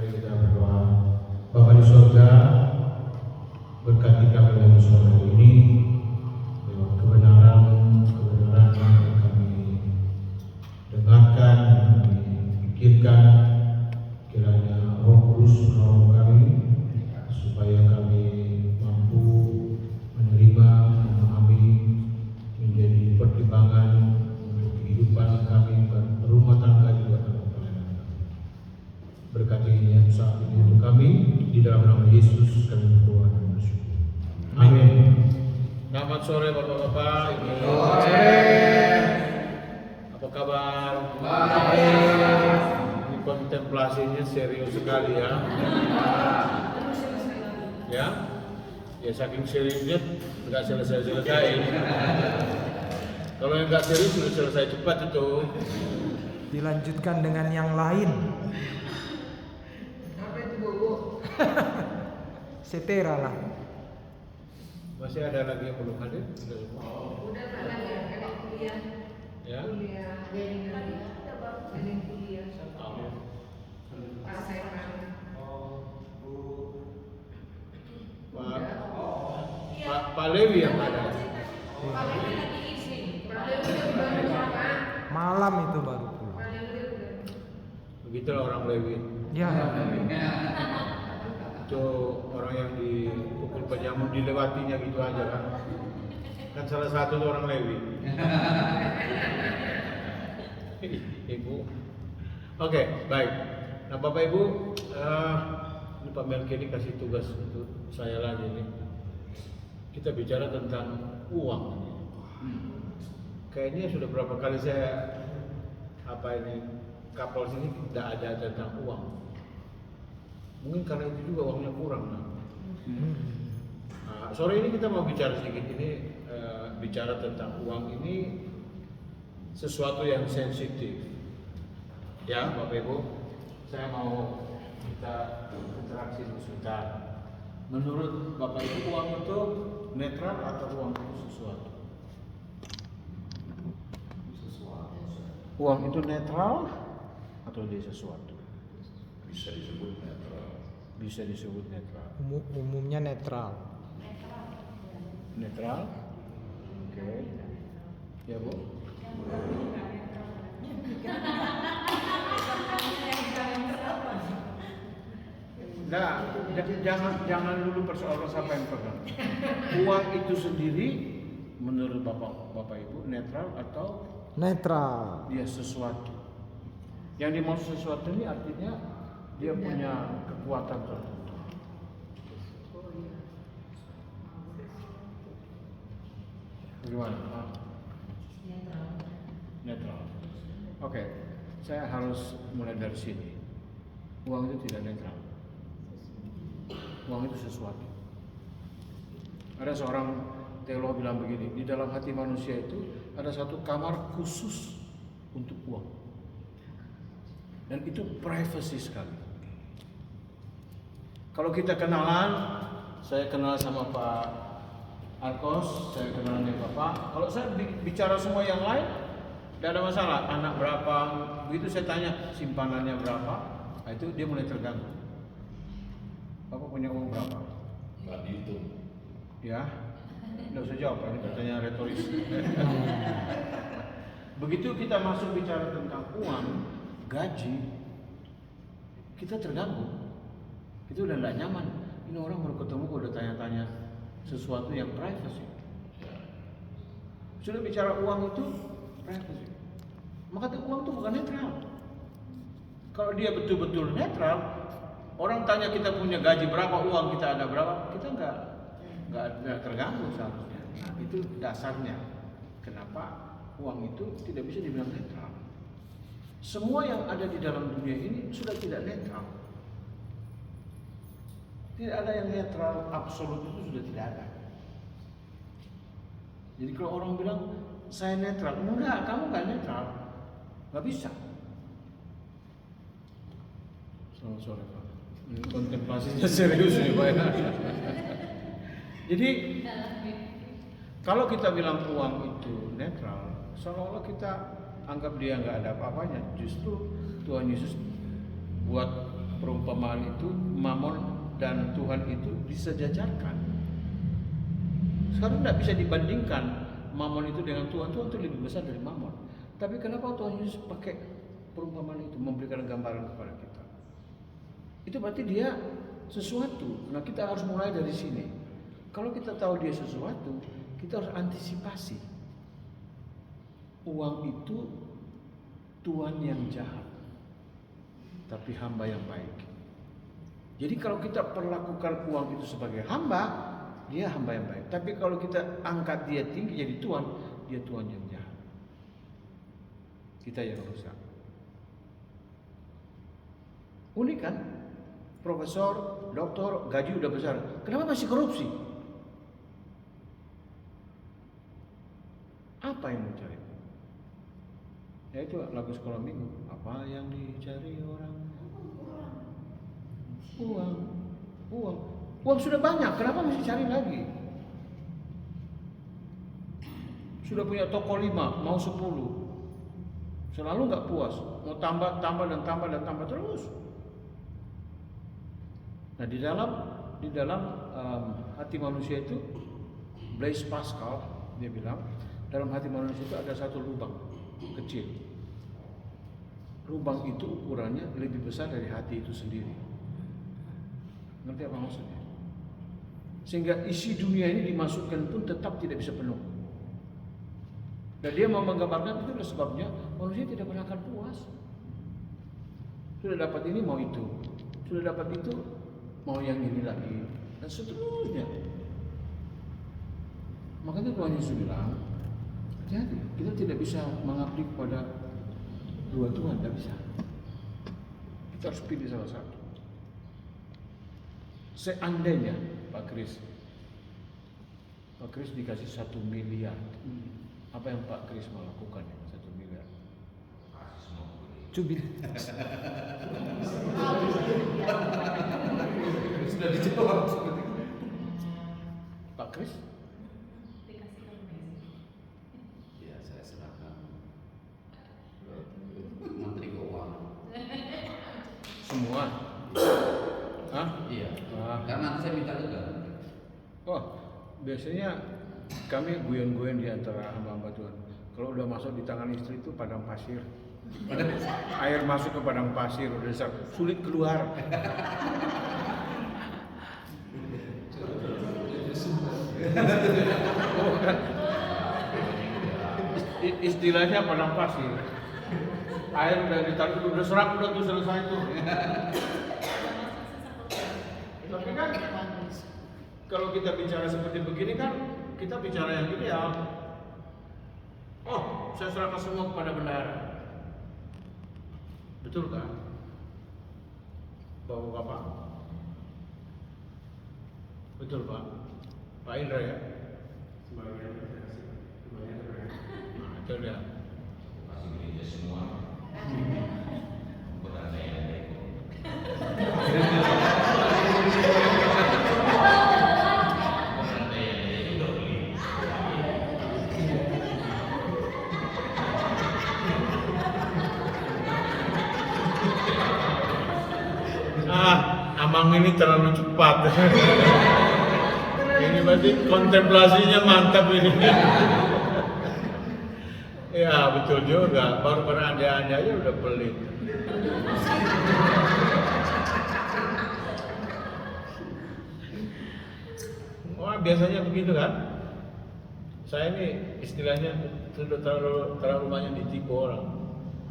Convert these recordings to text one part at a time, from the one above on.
Mari kita berdoa. Bapa di surga, berkati kami dalam sore ini, lewat kebenaran yang kami dengarkan, yang kami pikirkan, kiranya Roh Kudus menolong kami supaya kami mampu menerima, memahami, menjadi pertimbangan untuk kehidupan kami berumah tangga juga dalam pelayanan kami. Berkati ini saat ini untuk kami, di dalam nama Yesus kami berdoa dan bersyukur. Amin. Selamat sore Bapak-bapak. Sore. Apa kabar? Baik. Ini kontemplasinya serius sekali ya. Ya saking seriusnya nggak selesai. Kalau yang nggak serius sudah selesai cepat itu. Dilanjutkan dengan yang lain. Apa itu bobo? Setera lah. Masih ada lagi yang belum hadir? Sudah semua. Udah tak lagi ya, kayak kuliah. Ya. Kuliah, ada yang kuliah. Pak saya kan. Pak Lewi yang ada. Pak Lewi lagi isi. Pak Lewi udah baru apa? Malam itu baru pulang. Pak Lewi udah. Begitulah orang Lewi. Ya. Itu orang yang dipukul penyamun dilewatinya gitu aja kan. Kan salah satu tuh orang Lewi. Ibu. Oke, baik. Nah Bapak Ibu, ini Pak Melki ini kasih tugas untuk saya lagi nih. Kita bicara tentang uang. Kayaknya sudah berapa kali saya kapal sini tidak ada tentang uang. Mungkin karena itu juga uangnya kurang. Nah, sore ini kita mau bicara sedikit ini bicara tentang uang ini sesuatu yang sensitif. Ya Bapak Ibu, saya mau kita interaksi sebentar. Menurut Bapak Ibu uang itu netral atau uang itu sesuatu? Uang itu netral atau dia sesuatu? Bisa disebut netral. Bisa disebut netral. Umumnya netral. Netral? Oke. Ya Bu? Nah, jangan dulu persoalan siapa yang pegang. Uang itu sendiri menurut Bapak Ibu netral atau Netral. dia sesuatu? Yang dimaksud sesuatu ini artinya dia punya kekuatan tertentu. Bagaimana? Netral. Oke, saya harus mulai dari sini. Uang itu tidak netral. Uang itu sesuatu. Ada seorang teolog bilang begini, di dalam hati manusia itu ada satu kamar khusus untuk uang. Dan itu privacy sekali. Kalau kita kenalan, saya kenal sama Pak Arkos, saya kenal dengan Bapak. Kalau saya bicara semua yang lain, tidak ada masalah. Anak berapa, begitu saya tanya simpanannya berapa, nah itu dia mulai terganggu. Bapak punya uang berapa? Nggak dihitung. Ya, tidak usah jawab, ini pertanyaan retoris. Begitu kita masuk bicara tentang uang, gaji, kita terganggu. Itu udah tidak nyaman. Ini orang baru ketemu kok udah tanya-tanya sesuatu yang privacy. Sudah bicara uang itu privacy. Maka uang itu bukan netral. Kalau dia betul-betul netral, orang tanya kita punya gaji berapa, uang kita ada berapa, kita nggak terganggu seharusnya. Nah, itu dasarnya kenapa uang itu tidak bisa dibilang netral. Semua yang ada di dalam dunia ini sudah tidak netral. Tidak ada yang netral absolut, itu sudah tidak ada. Jadi kalau orang bilang saya netral, enggak, kamu nggak netral, nggak bisa. Selamat sore Pak. Ini kontemplasinya serius nih Pak. Jadi kalau kita bilang uang itu netral, seolah-olah kita anggap dia nggak ada apa-apanya. Justru Tuhan Yesus buat perumpamaan itu Mammon dan Tuhan itu disejajarkan. Sekarang tidak bisa dibandingkan Mammon itu dengan Tuhan. Tuhan itu lebih besar dari Mammon. Tapi kenapa Tuhan Yesus pakai perumpamaan itu, memberikan gambaran kepada kita? Itu berarti dia sesuatu. Nah, kita harus mulai dari sini. Kalau kita tahu dia sesuatu, kita harus antisipasi. Uang itu tuan yang jahat, tapi hamba yang baik. Jadi kalau kita perlakukan uang itu sebagai hamba, dia hamba yang baik. Tapi kalau kita angkat dia tinggi jadi tuan, dia tuan yang jahat. Kita yang rusak. Unik kan? Profesor, doktor, gaji udah besar. Kenapa masih korupsi? Apa yang mencari? Ya itu lagu sekolah minggu. Apa yang dicari orang? Uang. Uang. Uang sudah banyak, kenapa masih cari lagi? Sudah punya toko 5, mau 10. Selalu nggak puas, mau tambah terus. Nah, di dalam hati manusia itu, Blaise Pascal dia bilang, dalam hati manusia itu ada satu lubang kecil. Lubang itu ukurannya lebih besar dari hati itu sendiri. Ngerti apa maksudnya? Sehingga isi dunia ini dimasukkan pun tetap tidak bisa penuh. Dan dia mau menggambarkan itu adalah sebabnya manusia tidak pernah akan puas. Sudah dapat ini mau itu, sudah dapat itu mau yang ini lagi, dan seterusnya. Makanya Tuhan Yesus bilang, hati-hati, kita tidak bisa mengabdi kepada dua Tuhan, tidak bisa. Kita harus pilih salah satu. Seandainya Pak Kris dikasih 1 miliar, apa yang Pak Kris mau lakukan ya 1 miliar? Cubit. Sudah dijawab seperti itu. Pak Kris? Dikasih ke Messi. Ya, saya serahkan Menteri Keuangan. Semua? Hah? Iya. Ah. Karena nanti saya minta lega. Oh, biasanya kami guyon-guyon di antara hamba-hamba Tuhan. Kalau udah masuk di tangan istri itu padang pasir. Air masuk ke padang pasir, udah sulit keluar. Oh, kan? Istilahnya padang pasir. Air udah ditaruh, udah serak, udah tuh selesai tuh. Tapi kan kalau kita bicara seperti begini kan kita bicara yang ideal. Oh, saya serahkan semua kepada bendahara. Betul kan? Bapak-bapak. Betul Pak. Pak Indra ya. Nah, itu dia. Masih gereja semua. Berada yang baik. Amang ini terlalu cepat. Ini berarti kontemplasinya mantap ini. Ya betul juga, baru berandai-andai aja udah pelit. Wah biasanya begitu kan? Saya ini istilahnya sudah terlalu banyak ditipu orang,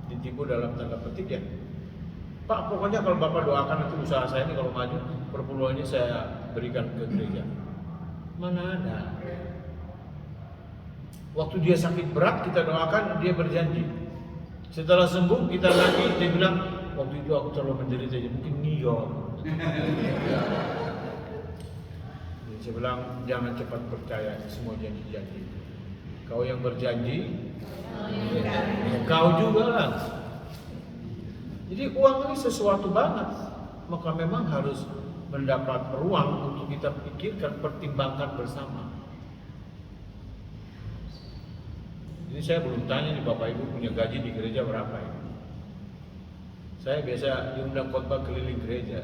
ditipu dalam tanda petik ya. Pak, pokoknya kalau Bapak doakan nanti usaha saya ini kalau maju, perpuluhannya saya berikan ke gereja. Mana ada? Waktu dia sakit berat, kita doakan, dia berjanji. Setelah sembuh, kita lagi, dia bilang, waktu itu aku terlalu menderita, mungkin niyo. Saya bilang, jangan cepat percaya semua janji-janji. Kau yang berjanji, ya kau juga lah. Jadi uang ini sesuatu banget, maka memang harus mendapat ruang untuk kita pikirkan, pertimbangkan bersama. Ini saya belum tanya nih Bapak Ibu punya gaji di gereja berapa ya? Saya biasa diundang khotbah keliling gereja.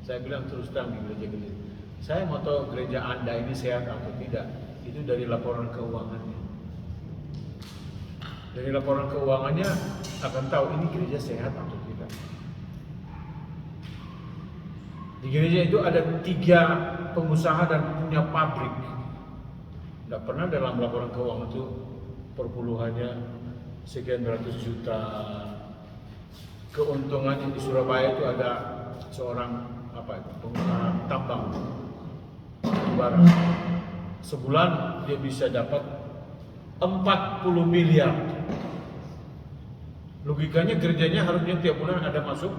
Saya bilang terus terang di gereja keliling. Saya mau tahu gereja Anda ini sehat atau tidak. Itu dari laporan keuangannya. Dari laporan keuangannya akan tahu ini gereja sehat atau tidak. Di gereja itu ada 3 pengusaha dan punya pabrik. Tidak pernah dalam laporan keuangan itu perpuluhannya sekian ratus juta. Keuntungannya di Surabaya itu ada seorang pengusaha tambang bara. Sebulan dia bisa dapat 40 miliar. Logikanya gerejanya harusnya tiap bulan ada masuk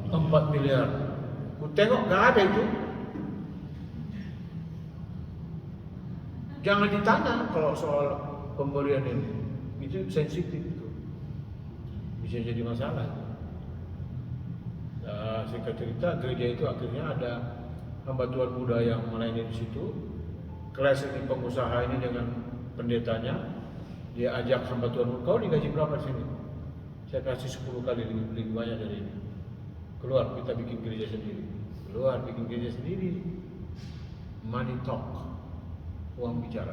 4 miliar. Ku tengok gak ada itu. Jangan ditanya kalau soal pemberian ini. Itu sensitif itu. Bisa jadi masalah. Nah, singkat cerita gereja itu akhirnya ada hamba Tuhan muda yang melayani di situ. Kelas ini pengusaha ini dengan pendetanya, dia ajak hamba Tuhan, kau digaji berapa sini? Saya kasih 10 kali lebih banyak dari ini. Keluar, kita bikin gereja sendiri. Keluar, bikin gereja sendiri. Money talk, uang bicara.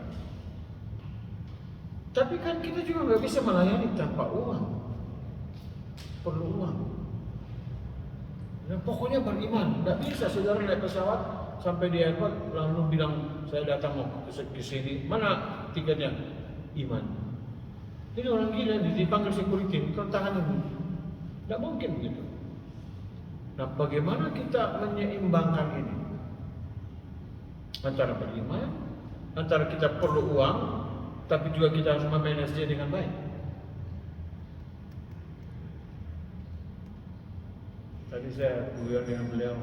Tapi kan kita juga nggak bisa melayani tanpa uang. Perlu uang. Nah, pokoknya beriman. Nggak bisa saudara naik pesawat sampai di airport lalu bilang saya datang mau ke sini. Mana tiketnya? Iman. Ini orang gila dipanggil security. Kau tahan ini. Nggak mungkin begitu. Nah, bagaimana kita menyeimbangkan ini? Antara beriman, antara kita perlu uang, tapi juga kita harus memanage dia dengan baik. Tadi saya kuliah dengan beliau.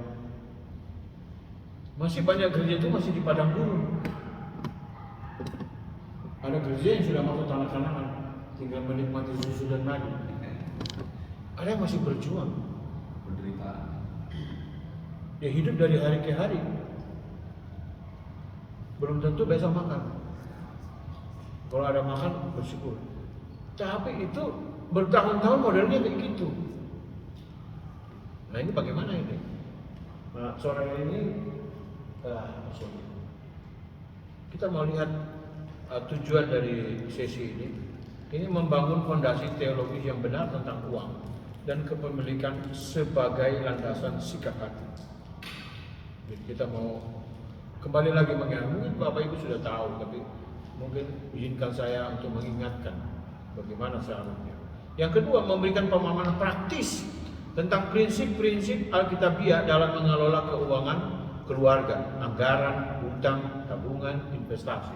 Masih banyak gereja itu masih di padang gurun. Ada gereja yang sudah masuk tanah Kanaan, tinggal menikmati susu dan madu. Ada yang masih berjuang. Penderitaan. Dia hidup dari hari ke hari. Belum tentu besok makan. Kalau ada makan bersyukur. Tapi itu bertahun-tahun modelnya kayak gitu. Nah ini bagaimana ini? Nah sore ini kita mau lihat tujuan dari sesi ini. Ini membangun fondasi teologis yang benar tentang uang dan kepemilikan sebagai landasan sikap hati. Jadi kita mau kembali lagi mengingat. Mungkin Bapak Ibu sudah tahu, tapi mungkin izinkan saya untuk mengingatkan bagaimana seharusnya. Yang kedua, memberikan pemahaman praktis tentang prinsip-prinsip Alkitabiah dalam mengelola keuangan keluarga, anggaran, hutang, tabungan, investasi.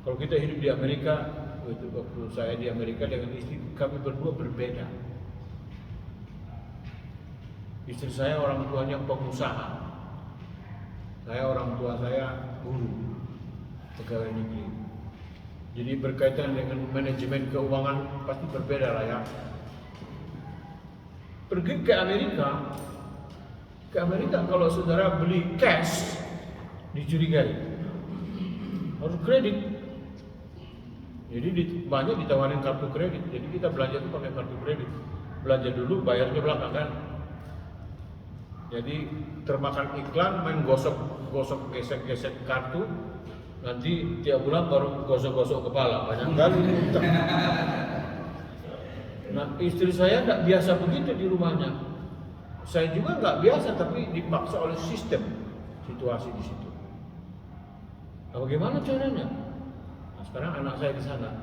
Kalau kita hidup di Amerika, waktu saya di Amerika dengan istri kami berdua berbeda. Istri saya orang tuanya pengusaha, saya orang tua saya guru, pegawai negeri. Jadi berkaitan dengan manajemen keuangan pasti berbeda lah ya. Pergi ke Amerika kalau saudara beli cash dicurigai, harus kredit. Jadi banyak ditawarin kartu kredit. Jadi kita belanja itu pakai kartu kredit. Belanja dulu, bayarnya belakangan. Jadi termakan iklan, main gosok gesek kartu. Nanti tiap bulan baru gosok kepala. Banyak kali utang. Nah istri saya nggak biasa begitu di rumahnya. Saya juga nggak biasa, tapi dipaksa oleh sistem situasi di situ. Nah, bagaimana caranya? Nah, sekarang anak saya di sana,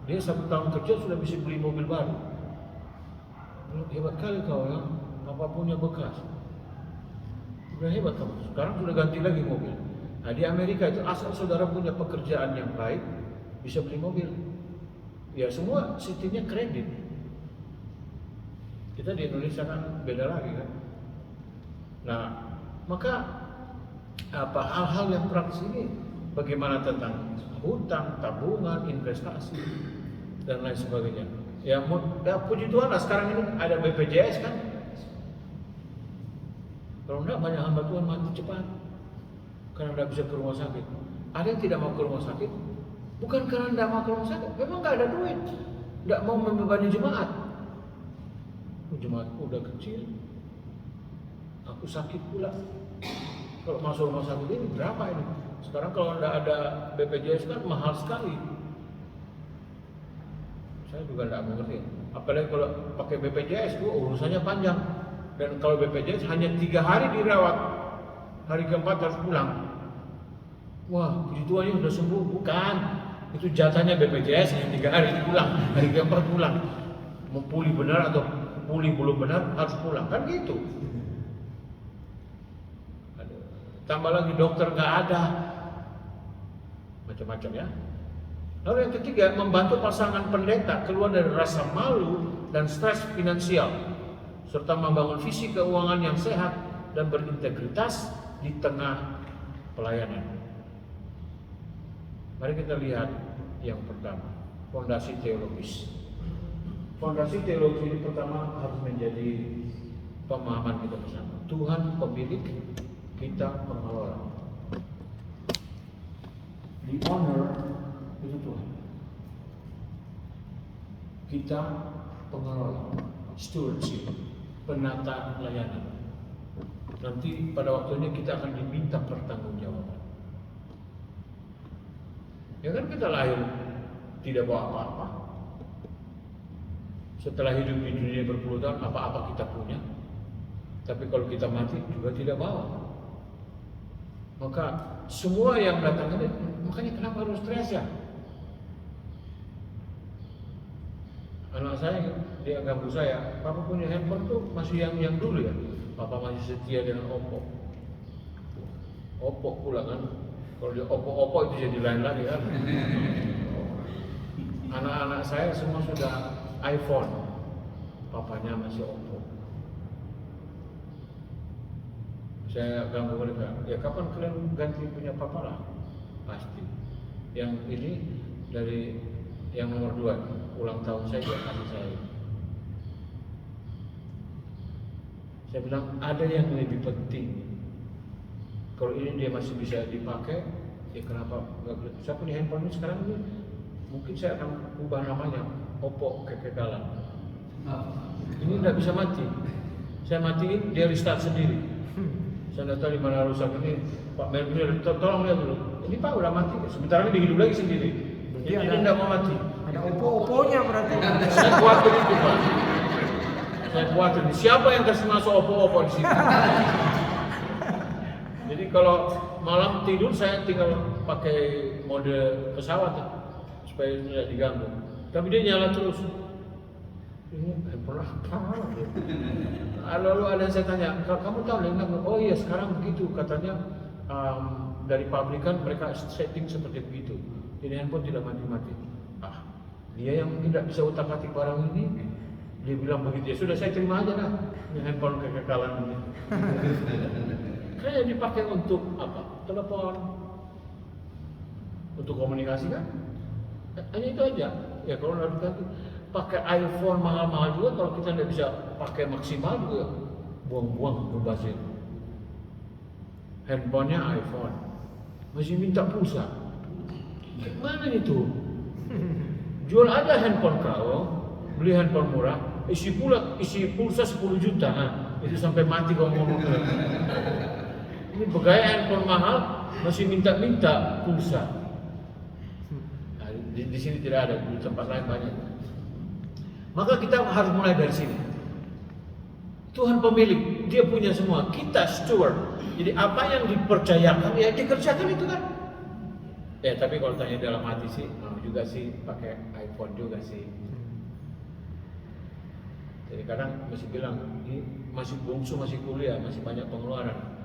dia 1 tahun kerja sudah bisa beli mobil baru. Hebat kali kau ya, apa punya bekas. Sudah hebat kamu. Sekarang sudah ganti lagi mobil. Nah di Amerika itu asal saudara punya pekerjaan yang baik, bisa beli mobil. Ya semua sistemnya kredit. Kita di Indonesia kan beda lagi kan. Nah, maka hal-hal yang praktis ini bagaimana tentang hutang, tabungan, investasi dan lain sebagainya. Ya puji Tuhan lah sekarang ini ada BPJS kan. Kalau enggak banyak hamba Tuhan mati cepat karena tidak bisa ke rumah sakit. Ada yang tidak mau ke rumah sakit bukan karena tidak mau ke rumah sakit, memang nggak ada duit, tidak mau membebani jemaat. jemaatku udah kecil, aku sakit pula. Kalau masuk rumah sakit ini berapa ini? Sekarang kalau tidak ada BPJS kan mahal sekali. Saya juga tidak mengerti. Apalagi kalau pakai BPJS itu urusannya panjang. Dan kalau BPJS hanya 3 hari dirawat, hari keempat harus pulang. Wah, puji Tuhan ini sudah sembuh. Bukan, itu jatahnya BPJS yang 3 hari pulang, hari keempat pulang. Mau pulih benar atau pulih belum benar harus pulang, kan gitu. Tambah lagi dokter nggak ada, macam-macam ya. Lalu yang ketiga, membantu pasangan pendeta keluar dari rasa malu dan stres finansial, serta membangun visi keuangan yang sehat dan berintegritas di tengah pelayanan. Mari kita lihat yang pertama, fondasi teologis. Fondasi teologi ini pertama harus menjadi pemahaman kita bersama. Tuhan pemilik, kita pengelola. The owner itu Tuhan. Kita pengelola, stewardship, penata layanan. Nanti pada waktunya kita akan diminta pertanggungjawaban. Ya kan kita lahir tidak bawa apa-apa. Setelah hidup di dunia berpuluh tahun, apa-apa kita punya. Tapi kalau kita mati juga tidak bawa. Maka semua yang datang ini, makanya kenapa harus stres ya? Anak saya, dia ganggu saya, Papa punya handphone tuh masih yang dulu ya. Papa masih setia dengan Oppo. Oppo pula kan. Kalau dia Oppo itu jadi lain lagi kan. Anak-anak saya semua sudah iPhone, papanya masih Oppo. Saya ganggu mereka, ya kapan kalian ganti punya papa lah? Pasti. Yang ini dari yang nomor 2, ulang tahun saya dia kasih saya. Saya bilang ada yang lebih penting. Kalau ini dia masih bisa dipakai, ya kenapa nggak? Saya punya handphone ini sekarang ini, mungkin saya akan ubah namanya Oppo kekekalan. Ini nggak bisa mati. Saya matiin, dia restart sendiri. Saya tidak tahu di mana rusak ini. Pak Merkurio, tolong lihat dulu. Ini Pak udah mati. Sebentar lagi dihidup lagi sendiri. Ini tidak mau mati. Ada Oppo-Opponya berarti. Saya khawatir itu Pak. Saya khawatir. Siapa yang kasih masuk Oppo di sini? Jadi kalau malam tidur saya tinggal pakai mode pesawat supaya tidak diganggu. Tapi dia nyala terus. Ini handphone apa? Lalu ada yang saya tanya, kamu tahu Lena? Oh iya sekarang begitu katanya dari pabrikan mereka setting seperti begitu. Ini handphone tidak mati-mati. Dia yang tidak bisa utak-atik barang ini, dia bilang begitu. Ya sudah saya terima aja lah. Ini handphone kekekalan ini. Kayaknya dipakai untuk apa? Telepon, untuk komunikasi kan? Hanya itu aja. Ya kalau nanti pakai iPhone mahal-mahal juga, kalau kita tidak bisa pakai maksimal juga buang-buang berbazir. Handphonenya iPhone, masih minta pulsa. Gimana itu? Jual aja handphone kau, beli handphone murah, isi pulsa 10 juta, itu sampai mati kau ngomong. Ini bergaya handphone mahal, masih minta pulsa. Nah, di sini tidak ada, di tempat lain banyak. Maka kita harus mulai dari sini. Tuhan pemilik, dia punya semua. Kita steward. Jadi apa yang dipercayakan, ya dikerjakan itu kan. Ya tapi kalau tanya dalam hati sih, mau juga sih pakai iPhone juga sih. Jadi kadang masih bilang, ini masih bungsu, masih kuliah, masih banyak pengeluaran.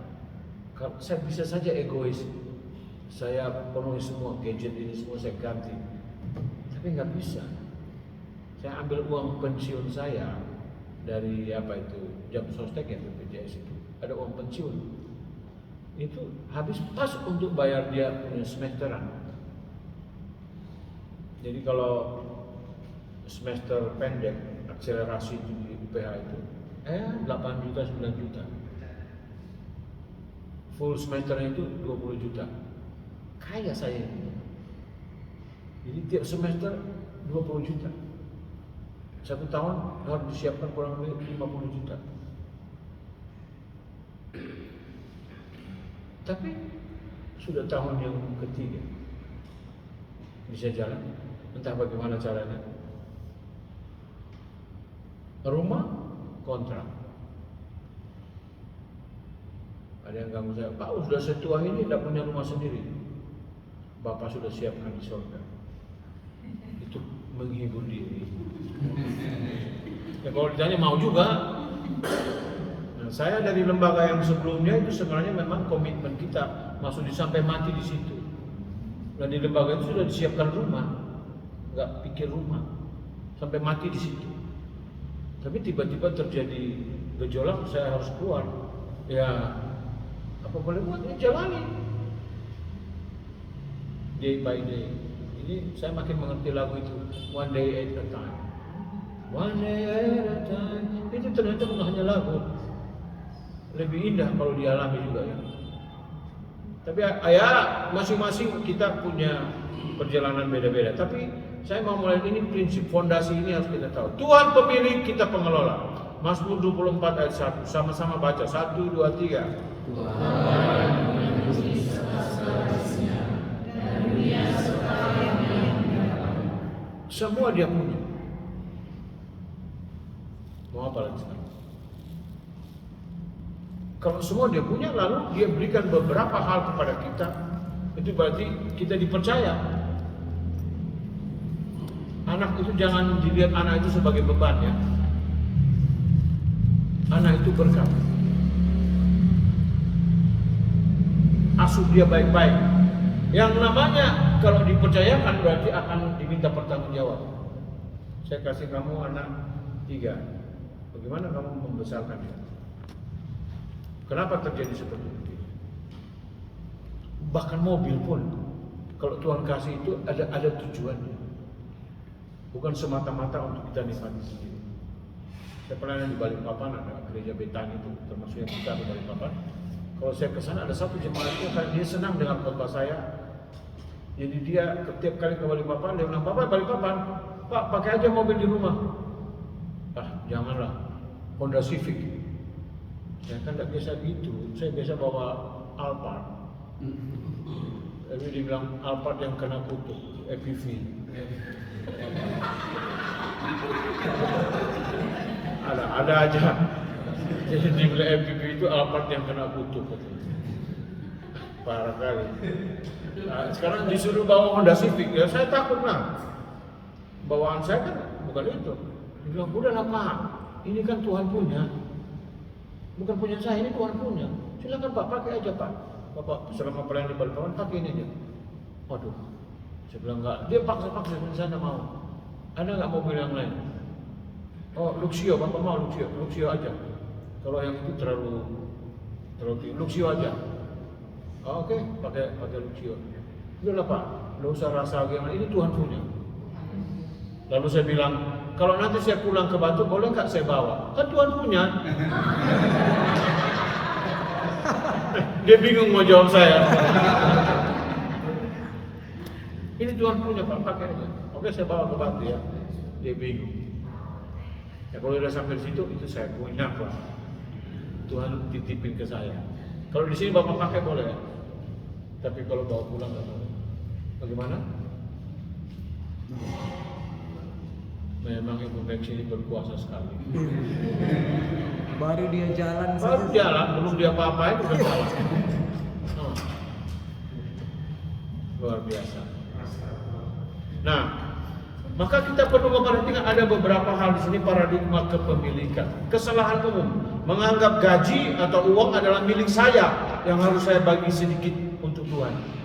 Saya bisa saja egois. Saya penuhi semua gadget ini semua saya ganti. Tapi nggak bisa. Saya ambil uang pensiun saya dari apa itu jam sostek ya BPJS itu ada uang pensiun itu habis pas untuk bayar dia punya semesteran. Jadi kalau semester pendek akselerasi di UPH itu 8 juta 9 juta, full semesternya itu 20 juta. Kaya saya ini. Jadi tiap semester 20 juta. 1 tahun harus disiapkan kurang lebih 50 juta. Tapi sudah tahun yang ketiga bisa jalan, entah bagaimana caranya. Rumah kontrak. Ada yang ganggu saya, Pak sudah setua ini tidak punya rumah sendiri. Bapak sudah siapkan di surga. Itu menghibur diri. Ya kalau ditanya mau juga. Nah, saya dari lembaga yang sebelumnya itu sebenarnya memang komitmen kita maksudnya sampai mati di situ. Nah di lembaga itu sudah disiapkan rumah, nggak pikir rumah, sampai mati di situ. Tapi tiba-tiba terjadi gejolak, saya harus keluar. Ya apa boleh buat, ini jalani. Day by day. Ini saya makin mengerti lagu itu, One Day at a Time. One day at a time. Itu ternyata bukan hanya lagu, lebih indah kalau dialami juga ya. Tapi ya masing-masing kita punya perjalanan beda-beda. Tapi saya mau mulai ini prinsip fondasi ini harus kita tahu. Tuhan pemilik, kita pengelola. Mazmur 24 ayat 1. Sama-sama baca. 1, 2, 3. Tuhan menguji segala seharusnya dan dunia serta yang dalam. Semua dia punya. Mau apa lagi sekarang? Kalau semua dia punya, lalu dia berikan beberapa hal kepada kita, itu berarti kita dipercaya. Anak itu jangan dilihat anak itu sebagai beban ya. Anak itu berkat. Asuh dia baik-baik. Yang namanya kalau dipercayakan berarti akan diminta pertanggungjawab. Saya kasih kamu anak 3. Bagaimana kamu membesarkan dia? Kenapa terjadi seperti itu? Bahkan mobil pun, kalau Tuhan kasih itu ada tujuannya, bukan semata-mata untuk kita nikmati sendiri. Saya pernah di Balikpapan, ada gereja Betani itu, termasuk yang besar di Balikpapan. Kalau saya ke sana ada satu jemaatnya, karena dia senang dengan khotbah saya. Jadi dia setiap kali ke Balikpapan, dia bilang, Bapak Balikpapan, Pak pakai aja mobil di rumah. Ah janganlah, Honda Civic. Ya kan tidak biasa gitu, saya biasa bawa Alphard. Tapi dia bilang Alphard yang kena kutu, EPV. Ada aja. Jadi dia bilang EPV itu Alphard yang kena kutu. Parah kali. Nah, sekarang disuruh bawa Honda Civic, ya saya takut lah. Bawaan saya kan bukan itu. Dia bilang, udahlah Pak, ini kan Tuhan punya. Bukan punya saya, ini Tuhan punya. Silakan Pak, pakai aja Pak. Bapak selama pelayanan di Balikpapan pakai ini aja. Waduh, saya bilang enggak. Dia paksa-paksa, saya tidak mau. Ada nggak mobil yang lain? Oh, Luxio, Bapak mau Luxio, Luxio aja. Kalau yang itu terlalu tinggi, Luxio aja. Oh, oke, pakai Luxio. Udahlah Pak, nggak usah rasa gimana. Ini Tuhan punya. Lalu saya bilang, kalau nanti saya pulang ke Batu, boleh nggak saya bawa? Kan Tuhan punya. Dia bingung mau jawab saya. Ini Tuhan punya Pak, pakai aja. Oke, saya bawa ke Batu ya. Dia bingung. Ya kalau udah sampai di situ, itu saya punya Pak. Tuhan titipin ke saya. Kalau di sini Bapak pakai boleh. Tapi kalau bawa pulang nggak boleh. Bagaimana? Memang Ibu Bex ini berkuasa sekali. Baru dia jalan Baru jalan, belum dia apa-apain udah jalan. Luar biasa. Nah, maka kita perlu memperhatikan ada beberapa hal di sini paradigma kepemilikan. Kesalahan umum, menganggap gaji atau uang adalah milik saya yang harus saya bagi sedikit untuk Tuhan.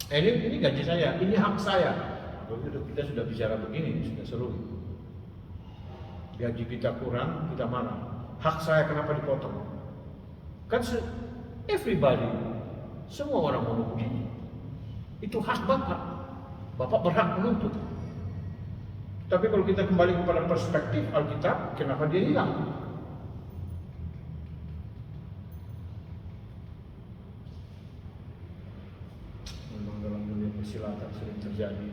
Ini gaji saya, ini hak saya. Kita sudah bicara begini, sudah seru. Gaji kita kurang, kita marah. Hak saya kenapa dipotong? Kan everybody, semua orang mau begini. Itu hak Bapak. Bapak berhak menuntut. Tapi kalau kita kembali kepada perspektif Alkitab, kenapa dia hilang? Memang sering terjadi.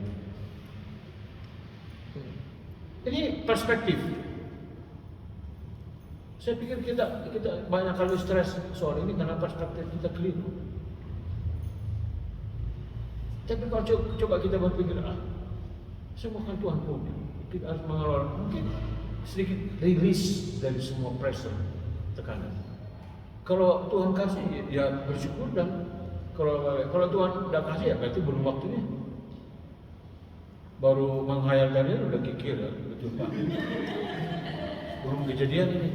Ini perspektif. Saya pikir kita banyak kali stres soal ini karena perspektif kita keliru. Tapi kalau coba kita berpikir, semua kan Tuhan punya, kita harus mengelola, mungkin sedikit rilis dari semua pressure, tekanan. Kalau Tuhan kasih, ya bersyukur, dan kalau Tuhan tidak kasih, ya berarti belum waktunya. Baru menghayalkannya udah kikir, ya, betul Pak. Belum kejadian ini.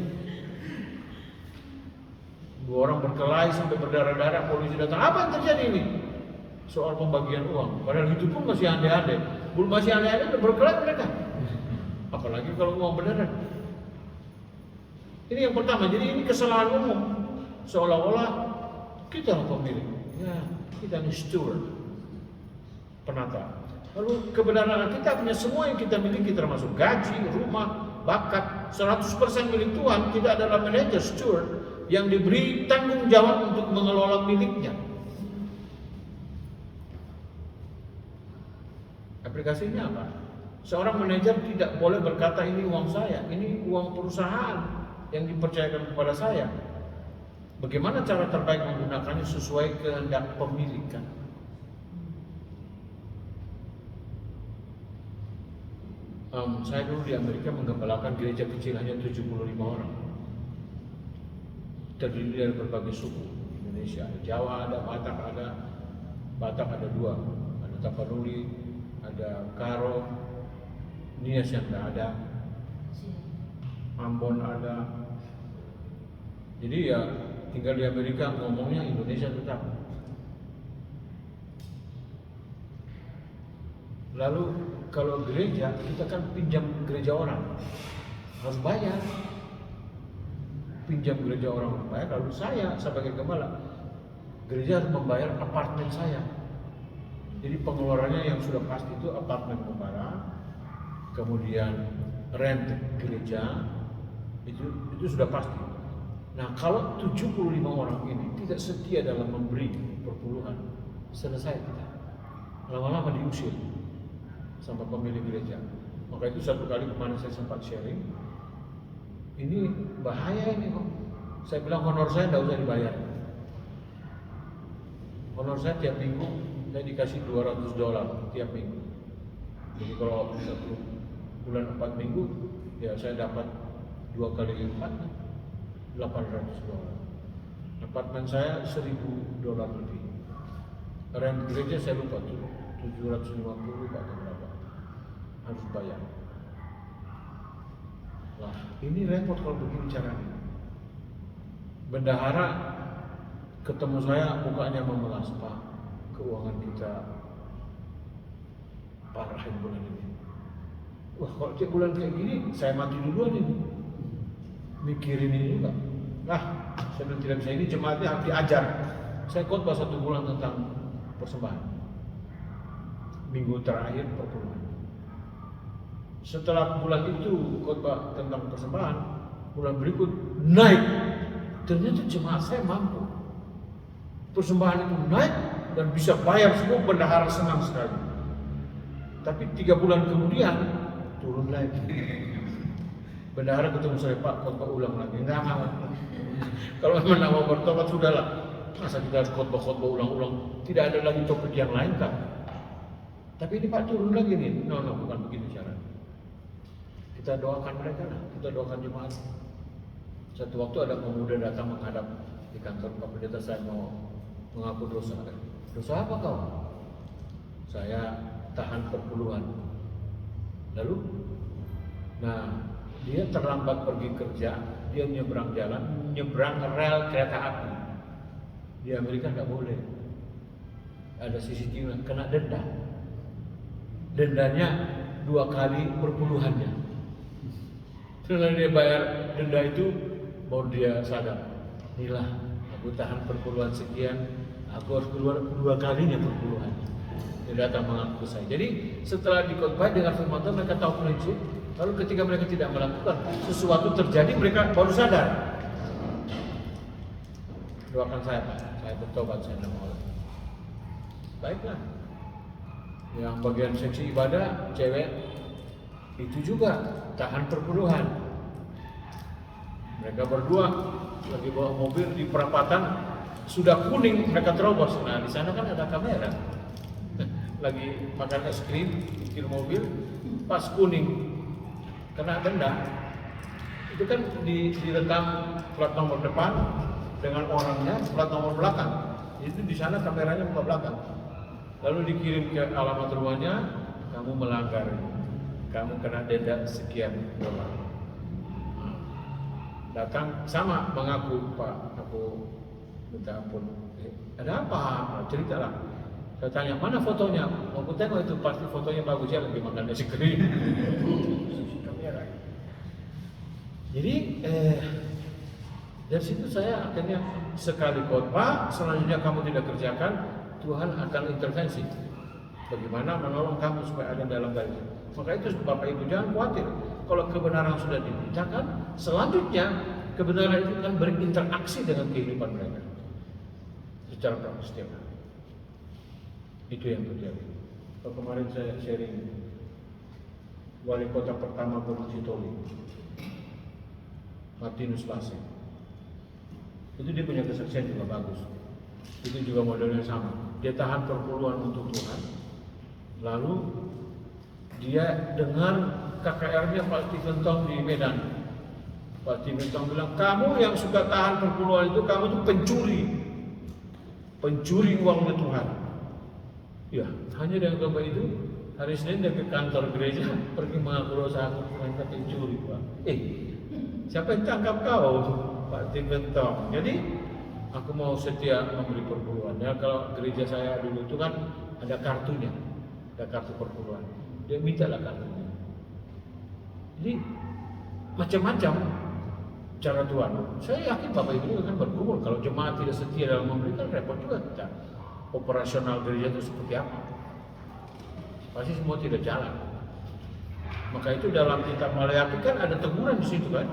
2 orang berkelahi sampai berdarah-darah, polisi datang. Apa yang terjadi ini? Soal pembagian uang. Padahal itu pun masih andai-andai. Belum masih andai-andai udah berkelahi mereka. Apalagi kalau uang beneran. Ini yang pertama. Jadi ini kesalahan umum. Seolah-olah kita yang pemilik. Ya, kita ini steward, penata. Lalu kebenaran kita punya semua yang kita miliki, termasuk gaji, rumah, bakat, 100% milik Tuhan. Kita adalah manajer, steward, yang diberi tanggung jawab untuk mengelola miliknya. Aplikasinya apa? Seorang manajer tidak boleh berkata ini uang saya, ini uang perusahaan yang dipercayakan kepada saya. Bagaimana cara terbaik menggunakannya sesuai kehendak pemilikan? Saya dulu di Amerika menggembalakan gereja kecil hanya 75 orang. Terdiri dari berbagai suku Indonesia, ada Jawa, ada Batak, ada 2, ada Tapanuli, ada Karo, Nias yang tidak ada, Ambon ada. Jadi ya tinggal di Amerika ngomongnya Indonesia tetap. Lalu kalau gereja, kita kan pinjam gereja orang, harus bayar. Pinjam gereja orang bayar, lalu saya sebagai gembala, gereja harus membayar apartemen saya. Jadi pengeluarannya yang sudah pasti itu apartemen gembala, kemudian rent gereja, itu sudah pasti. Nah kalau 75 orang ini tidak setia dalam memberi perpuluhan, selesai kita. Lama-lama diusir sama pemilik gereja. Maka itu satu kali kemarin saya sempat sharing, ini bahaya ini kok. Saya bilang honor saya tidak usah dibayar. Honor saya tiap minggu saya dikasih $200 tiap minggu. Jadi kalau 1 bulan 4 minggu, ya saya dapat 2 kali 4, $800. Apartemen saya $1.000 lebih. Rent gereja saya lupa tuh, 750 atau berapa. Harus bayar. Nah, ini repot kalau begini caranya. Bendahara ketemu saya, mukanya memelas, Pak, keuangan kita parah bulan ini. Wah, kalau tiap bulan kayak gini, saya mati duluan ini. Mikirin ini juga. Nah, saya bilang tidak bisa, ini jemaatnya harus diajar. Saya khotbah 1 bulan tentang persembahan. Minggu terakhir perpuluhan. Setelah bulan itu khotbah tentang persembahan, bulan berikut naik. Ternyata jemaat saya mampu. Persembahan itu naik dan bisa bayar semua, bendahara senang sekali. Tapi 3 bulan kemudian turun lagi. Bendahara ketemu saya, Pak, khotbah ulang lagi. Enggak mau. Kalau memang mau bertobat sudahlah. Masa kita harus khotbah ulang-ulang? Tidak ada lagi topik yang lain kan? Tapi ini Pak turun lagi nih. No, bukan begitu caranya. Kita doakan mereka lah, kita doakan jemaat. Satu waktu ada pemuda datang menghadap di kantor Pak Pendeta, saya mau mengaku dosa. Dosa apa kau? Saya tahan perpuluhan. Lalu, nah dia terlambat pergi kerja, dia nyebrang jalan, nyebrang rel kereta api. Di Amerika nggak boleh. Ada CCTV, kena denda. Dendanya 2 kali perpuluhannya. Setelah dia bayar denda itu, baru dia sadar, inilah aku tahan perpuluhan sekian, aku harus keluar 2 kalinya perpuluhan. Dia datang mengaku saya. Jadi setelah dikhotbah dengan firman Tuhan, mereka tahu prinsip. Lalu ketika mereka tidak melakukan, sesuatu terjadi, mereka baru sadar. Doakan saya, Pak, saya bertobat, saya tidak mau. Baiklah. Yang bagian seksi ibadah cewek itu juga tahan perpuluhan. Mereka berdua lagi bawa mobil di perapatan, sudah kuning mereka terobos. Nah di sana kan ada kamera. Lagi makan es krim di mobil, pas kuning kena denda. Itu kan direkam plat nomor depan dengan orangnya, plat nomor belakang. Itu di sana kameranya buka belakang. Lalu dikirim ke alamat rumahnya, kamu melanggar, kamu kena denda sekian dolar. Datang sama mengaku, Pak, aku minta ampun. Ada apa? Ceritalah. Saya tanya, mana fotonya? Aku tengok itu pasti fotonya bagus ya, lagi makan nasi kering. Kamera. Jadi dari situ saya akhirnya sekali khotbah, selanjutnya kamu tidak kerjakan, Tuhan akan intervensi. Bagaimana menolong kamu supaya ada dalam garis. Maka itu Bapak Ibu jangan khawatir. Kalau kebenaran sudah diberitakan, selanjutnya kebenaran itu akan berinteraksi dengan kehidupan mereka secara praktis setiap hari. Itu yang terjadi. Kalau kemarin saya sharing wali kota pertama Gunung Sitoli, Martinus Lasem. Itu dia punya kesaksian juga bagus. Itu juga modelnya sama. Dia tahan perpuluhan untuk Tuhan. Lalu dia dengar KKR-nya Pak Tiventong di Medan. Pak Tiventong bilang, kamu yang suka tahan perpuluhan itu, kamu itu pencuri uangnya Tuhan. Ya, hanya dengan kata itu, hari Senin dia ke kantor gereja, pergi mengaku dosa aku, Tuhan kata pencuri, Pak. Siapa yang tangkap kau? Pak Tiventong. Jadi aku mau setia memberi perpuluhan. Ya, kalau gereja saya dulu itu kan ada kartunya, ada kartu perpuluhan. Dia minta lah kartunya. Jadi macam-macam cara Tuhan. Saya yakin Bapak Ibu akan bergumul. Kalau jemaat tidak setia dalam memberikan, repot juga kita. Operasional gereja itu seperti apa? Pasti semua tidak jalan. Maka itu dalam kitab Maleakhi kan ada teguran di situ kan.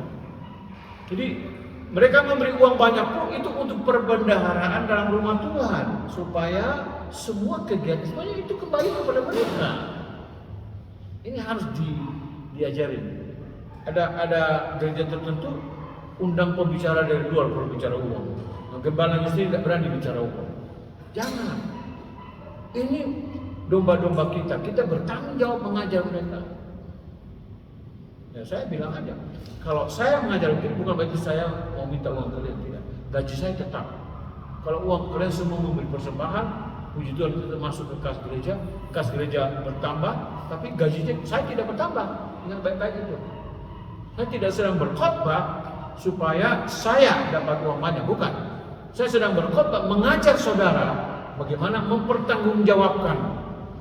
Jadi mereka memberi uang banyak pun itu untuk perbendaharaan dalam rumah Tuhan supaya semua kegiatan semuanya itu kembali kepada mereka. Ini harus diajarin. Ada gereja tertentu undang pembicara dari luar berbicara uang. Nah, gembalanya sendiri tidak berani bicara uang. Jangan. Ini domba-domba kita. Kita bertanggung jawab mengajar mereka. Ya saya bilang aja, kalau saya mengajar mungkin bukan berarti saya mau minta uang kalian, tidak. Gaji saya tetap. Kalau uang kalian semua memberi persembahan, puji Tuhan kita masuk ke kas gereja bertambah, tapi gajinya saya tidak bertambah. Ingat baik-baik itu. Saya tidak sedang berkhotbah supaya saya dapat uang banyak, bukan. Saya sedang berkhotbah mengajar saudara bagaimana mempertanggungjawabkan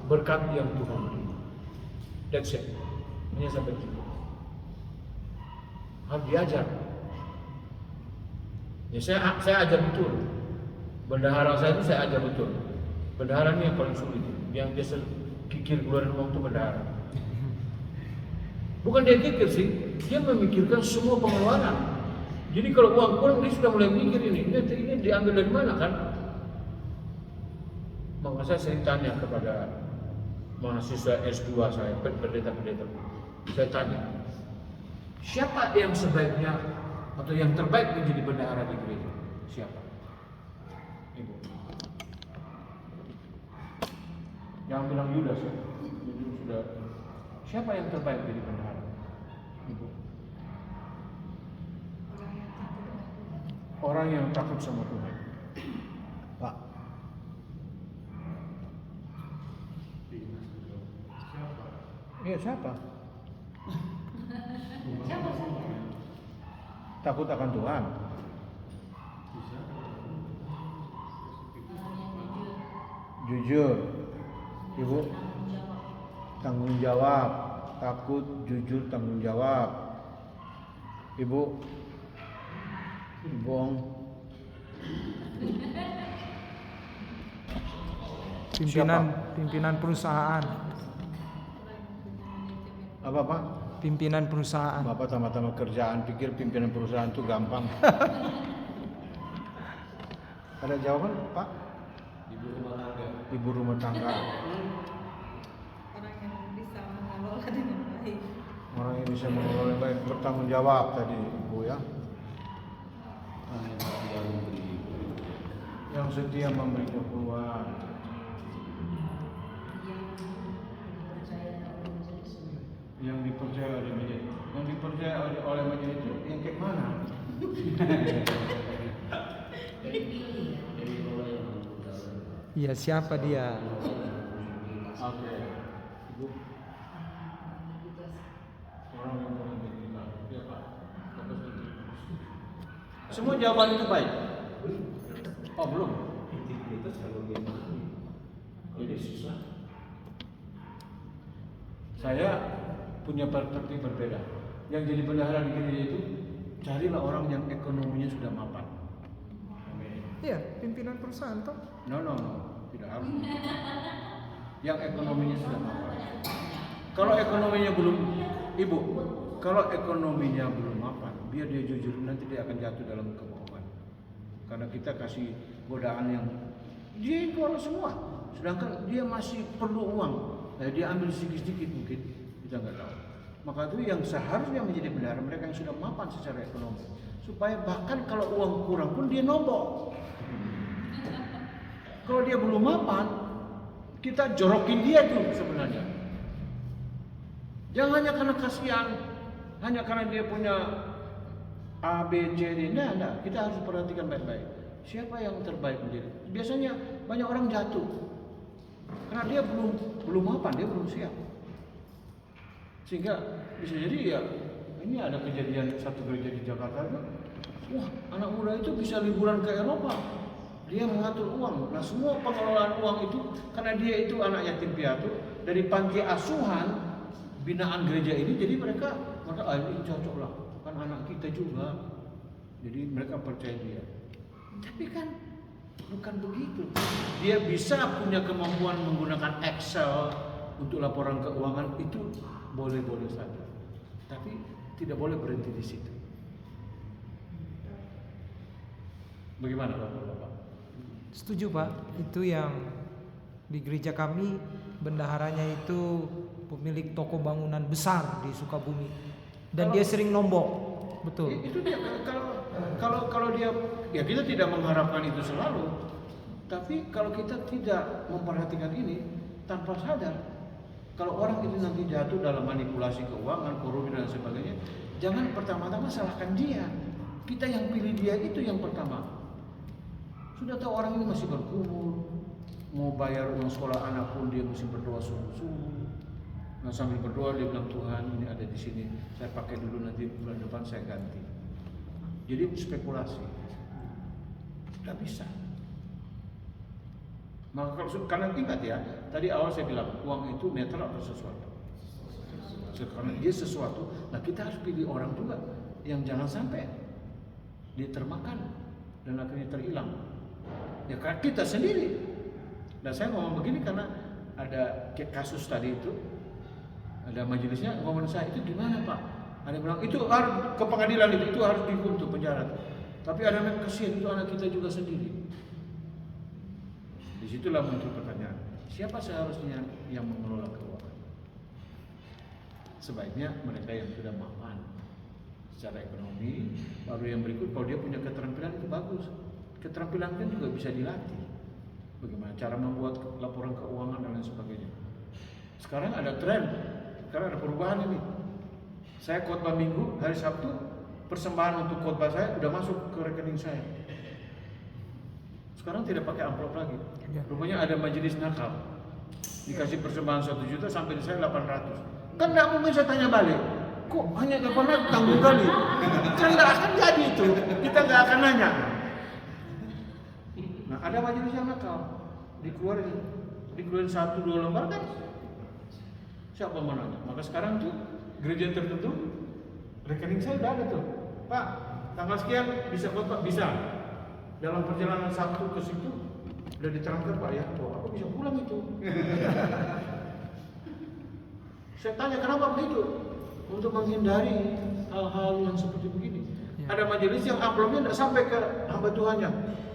berkat yang Tuhan beri. That's it. Hanya sampai situ. Harus diajar. Ya, saya ajar betul. Bendahara saya itu saya ajar betul. Bendahara ini yang paling sulit. Yang biasa kikir keluarin uang itu bendahara. Bukan dia kikir sih, dia memikirkan semua pengeluaran. Jadi kalau uang kurang dia sudah mulai mikir ini diambil dari mana kan? Maka saya sering tanya kepada mahasiswa S2 saya, pendeta-pendeta. Saya tanya, siapa yang sebaiknya atau yang terbaik menjadi bendahara di gereja? Siapa? Ibu. Jangan bilang Yudas ya. Itu sudah. Siapa yang terbaik menjadi bendahara? Ibu. Orang yang takut sama Tuhan. Pak. Iya siapa? Siapa saya? Takut akan Tuhan. Jujur. Ibu. Tanggung jawab. Takut, jujur, tanggung jawab. Ibu. Bohong. Pimpinan perusahaan. Apa Pak? Pimpinan perusahaan. Bapak sama-sama kerjaan, pikir pimpinan perusahaan itu gampang. Ada jawaban Pak? Ibu rumah tangga. Ibu rumah tangga. bisa mengelola baik, bertanggung jawab tadi Ibu ya. Yang setia memberi keperluan. Yang dipercaya oleh majelis. Yang dipercaya oleh majelis itu yang kayak mana? Iya, siapa dia? Oke. Ibu. Orang yang berintegritas. Ya, Pak. Semua jawaban itu baik. Oh, belum. Integritas kalau gimana? Jadi susah. Saya punya perspektif berbeda. Yang jadi bendahara di gereja itu carilah orang yang ekonominya sudah mapan. Iya, pimpinan perusahaan toh. No, tidak harus. Yang ekonominya sudah mapan. Kalau ekonominya belum, Ibu, kalau ekonominya belum mapan, biar dia jujur, nanti dia akan jatuh dalam kebohongan. Karena kita kasih godaan yang dia itu orang semua, sedangkan dia masih perlu uang. Dia ambil sedikit-sedikit mungkin, kita nggak tahu. Maka itu yang seharusnya menjadi bendahara mereka yang sudah mapan secara ekonomi, supaya bahkan kalau uang kurang pun dia nombok. Kalau dia belum mapan, kita jorokin dia tuh sebenarnya. Jangan hanya karena kasihan, hanya karena dia punya A, B, C, D. Nah, kita harus perhatikan baik-baik. Siapa yang terbaik menjadi? Biasanya banyak orang jatuh karena dia belum mapan, dia belum siap. Sehingga bisa jadi ya, ini ada kejadian satu gereja di Jakarta, wah anak muda itu bisa liburan ke Eropa. Dia mengatur uang. Nah semua pengelolaan uang itu karena dia itu anak yatim piatu dari panti asuhan binaan gereja ini, jadi mereka ini cocok lah, kan anak kita juga. Jadi mereka percaya dia. Tapi kan bukan begitu. Dia bisa punya kemampuan menggunakan Excel untuk laporan keuangan, itu boleh-boleh saja. Tapi tidak boleh berhenti di situ. Bagaimana Bapak? Setuju Pak, itu yang di gereja kami bendaharanya itu pemilik toko bangunan besar di Sukabumi dan dia sering nombok, betul. Itu dia kalau dia ya kita tidak mengharapkan itu selalu, tapi kalau kita tidak memperhatikan ini tanpa sadar, kalau orang itu nanti jatuh dalam manipulasi keuangan, korupsi dan sebagainya, jangan pertama-tama salahkan dia. Kita yang pilih dia itu yang pertama. Sudah tahu orang ini masih berkumur, mau bayar uang sekolah anak pun dia mesti berdoa sungguh-sungguh. Nah sambil berdoa dia bilang, Tuhan ini ada di sini, saya pakai dulu, nanti bulan depan saya ganti. Jadi spekulasi, tidak bisa. Maka karena ingat ya, tadi awal saya bilang uang itu netral atau sesuatu. Karena dia sesuatu, nah kita harus pilih orang juga yang jangan sampai dia termakan dan akhirnya terhilang. Ya karena kita sendiri. Dan saya ngomong begini karena ada kasus tadi itu, ada majelisnya ngomong saya, itu gimana Pak? Ada yang bilang itu harus ke pengadilan, itu harus dihukum tuh penjara. Tapi ada yang kasihan, itu anak kita juga sendiri. Disitulah muncul pertanyaan, siapa seharusnya yang mengelola keuangan? Sebaiknya mereka yang sudah mapan secara ekonomi. Baru yang berikut, kalau dia punya keterampilan itu bagus. Keterampilan kan juga bisa dilatih. Bagaimana cara membuat laporan keuangan dan lain sebagainya. Sekarang ada tren, sekarang ada perubahan ini. Saya khotbah minggu, hari Sabtu, persembahan untuk khotbah saya sudah masuk ke rekening saya. Sekarang tidak pakai amplop lagi. Rupanya ada majelis nakal, dikasih persembahan 1 juta sampai di saya 800. Kan tidak mungkin saya tanya balik, kok hanya 800 tanggung kali? Kan tidak akan jadi itu, kita nggak akan nanya. Nah ada majelis yang nakal, dikeluarin 1-2 lembar kan? Siapa mau nanya? Maka sekarang tuh gereja tertentu rekening saya udah ada tuh, Pak, tanggal sekian bisa khotbah, bisa. Dalam perjalanan Sabtu ke situ udah diterangkan Pak ya, aku bisa pulang itu. Saya tanya kenapa begitu? Untuk menghindari hal-hal yang seperti begini. Ya. Ada majelis yang amplopnya tidak sampai ke hamba Tuhannya.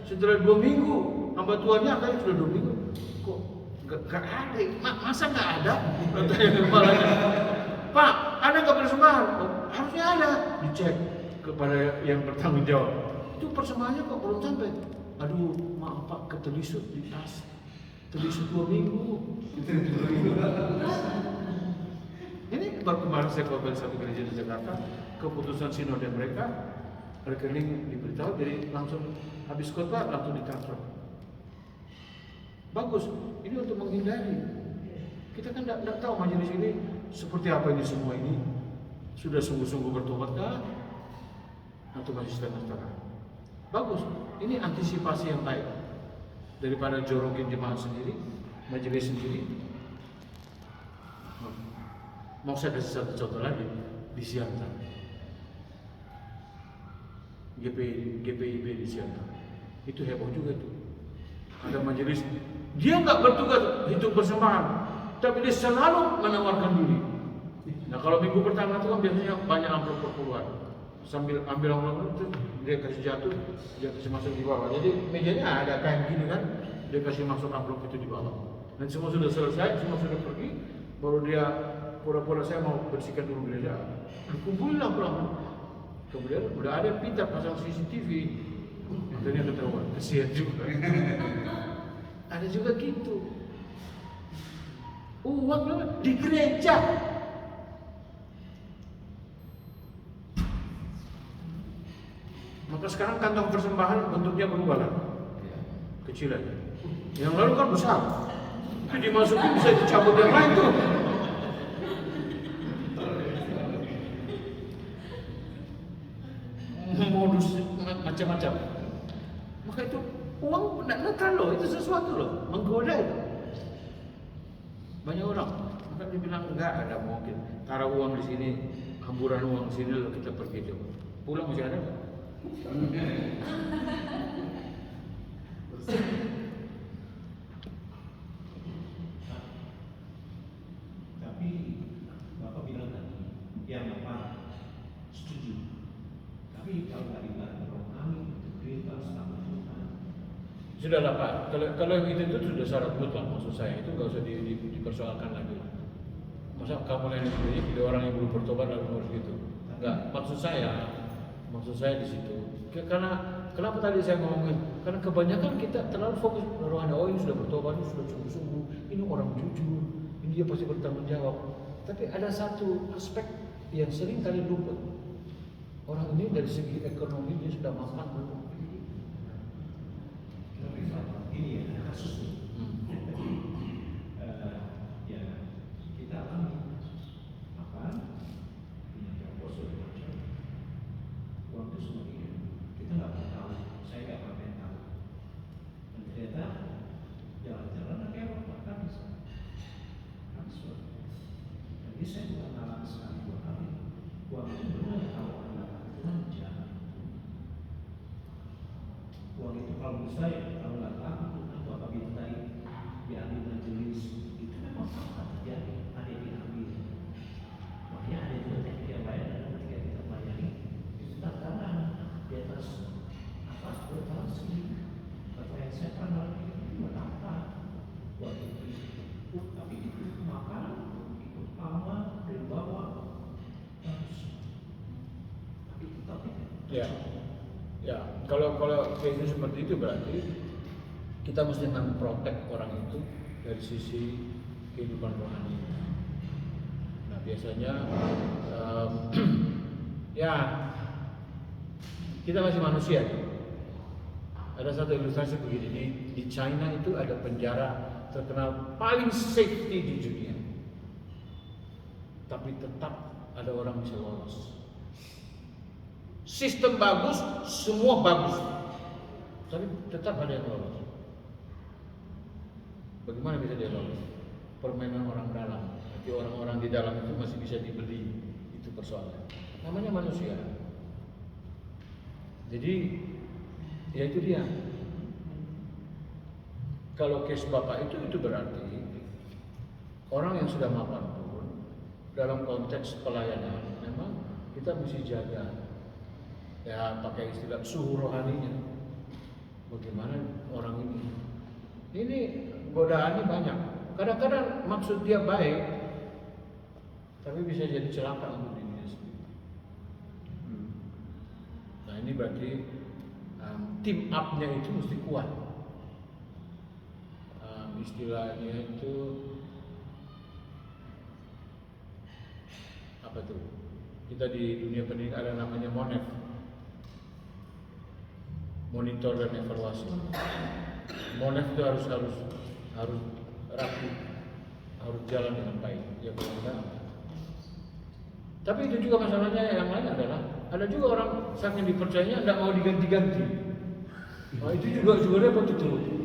Setelah 2 minggu, hamba Tuhannya akhirnya sudah 2 minggu. Kok gak ada? Masa gak ada? Pak, ada nggak persembahan? Oh, harusnya ada. Dicek kepada yang bertanggung jawab. Itu persembahannya kok belum sampai. Aduh, maaf Pak, ketelisut di tas. Telisut 2 minggu. Ini baru kemarin saya ke satu gereja di Jakarta, keputusan sinode mereka, rekening diberitahu, jadi langsung habis khotbah langsung ditransfer. Bagus, ini untuk menghindari. Kita kan tidak tahu majelis ini seperti apa ini semua ini. Sudah sungguh-sungguh bertobatkah? Atau masih setengah-setengah? Bagus, ini antisipasi yang baik. Daripada jorokin jemaat sendiri, majelis sendiri. Mau saya kasih satu contoh lagi di Siantar. GPIB di Siantar. Itu heboh juga tuh. Ada majelis, dia nggak bertugas hidup persembahan, tapi dia selalu menawarkan diri. Nah kalau minggu pertama itu kan biasanya banyak amplop keluar. Sambil ambil amplop itu dia kasih jatuh, dia kasih masuk di bawah. Jadi mejanya ada kain gini kan, dia kasih masuk amplop itu di bawah. Dan semua sudah selesai, semua sudah pergi, baru dia pura-pura saya mau bersihkan dulu gereja. Kumpulin amplop. Kemudian udah ada pintar pasang CCTV. Akhirnya ketahuan, kesian juga. Ada juga gitu. Uang di gereja. Maka sekarang kantong persembahan bentuknya berubah lah. Kecil aja. Yang lalu kan besar. Itu dimasukin bisa dicabut yang lain tuh. Modus macam-macam. Maka itu uang tidak netral loh, itu sesuatu loh, menggoda itu. Banyak orang, maka dia bilang enggak ada mungkin. Taruh uang di sini, hamburan uang di sini lalu kita pergi coba. Pulang masih ada nggak? Tapi Bapak bilang tadi, ya Bapak setuju. Tapi kalau nggak dibantu kami, kita selama Tuhan. Sudahlah Pak, kalau yang itu sudah syarat mutlak maksud saya, itu nggak usah dipersoalkan lagi lah. Masa kamu yang sendiri pilih orang yang belum bertobat lalu harus gitu? Enggak, maksud saya di situ. Karena kenapa tadi saya ngomongin? Karena kebanyakan kita terlalu fokus rohani. Oh ini sudah bertobat, ini sudah sungguh-sungguh, ini orang jujur, ini dia pasti bertanggung jawab. Tapi ada satu aspek yang sering kali lupa. Orang ini dari segi ekonomi dia sudah mapan belum? Tapi Bapak, ini ya kasus nih. Ya kita alami apa? Punya proposal macam uang itu semua kita nggak pernah tahu. Saya nggak pernah tahu. Dan ternyata jalan-jalan kayak apa bisa transfer. Jadi saya juga ngalamin sekali 2 kali. Uang itu benar kalau uang itu kalau menurut saya kalau nggak tahu atau apa mintai diambil majelis itu memang sama terjadi, ada yang diambil. Makanya ada juga teknik yang lain dan ketika kita melayani itu tantangan di atas apa bertahan sendiri. Kata yang saya pernah itu berapa uang itu tapi itu makan itu lama dari bawah terus tapi tetap Ya, kalau kasusnya seperti itu berarti kita mesti memprotek orang itu dari sisi kehidupan rohani. Nah biasanya ya kita masih manusia. Ada satu ilustrasi begini di China itu ada penjara terkenal paling safety di dunia, tapi tetap ada orang bisa lolos. Sistem bagus, semua bagus, tapi tetap ada yang lolos. Bagaimana bisa dia lolos? Permainan orang dalam. Jadi orang-orang di dalam itu masih bisa dibeli. Itu persoalan. Namanya manusia. Jadi, ya itu dia. Kalau case Bapak itu berarti orang yang sudah mapan pun dalam konteks pelayanan memang kita mesti jaga. Ya pakai istilah suhu rohaninya. Bagaimana orang ini godaannya banyak. Kadang-kadang maksud dia baik, tapi bisa jadi celaka untuk dirinya sendiri. Nah ini berarti team up-nya itu mesti kuat. Istilahnya itu apa tuh? Kita di dunia pendidikan ada namanya MONEV, monitor dan evaluasi. MONEV itu harus rapi, harus jalan dengan baik. Ya benar. Tapi itu juga masalahnya yang lain adalah ada juga orang saking dipercayanya tidak mau diganti-ganti. Nah itu juga repot itu.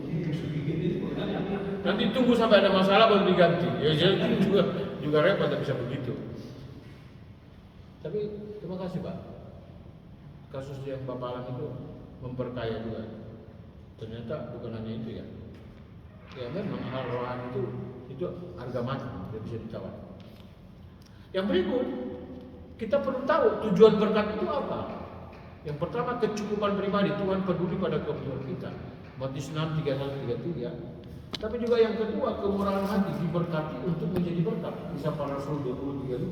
Nanti tunggu sampai ada masalah baru diganti. Ya jadi juga repot, tidak bisa begitu. Tapi terima kasih Pak. Kasus yang Bapak alami itu memperkaya juga. Ternyata bukan hanya itu ya. Ya memang hal rohani itu harga mati, tidak bisa ditawar. Yang berikut, kita perlu tahu tujuan berkat itu apa. Yang pertama, kecukupan pribadi. Tuhan peduli pada kebutuhan kita. Matius 6, 31-33. Tapi juga yang kedua, kemurahan hati diberkati untuk menjadi berkat. Kisah Para Rasul 20-35.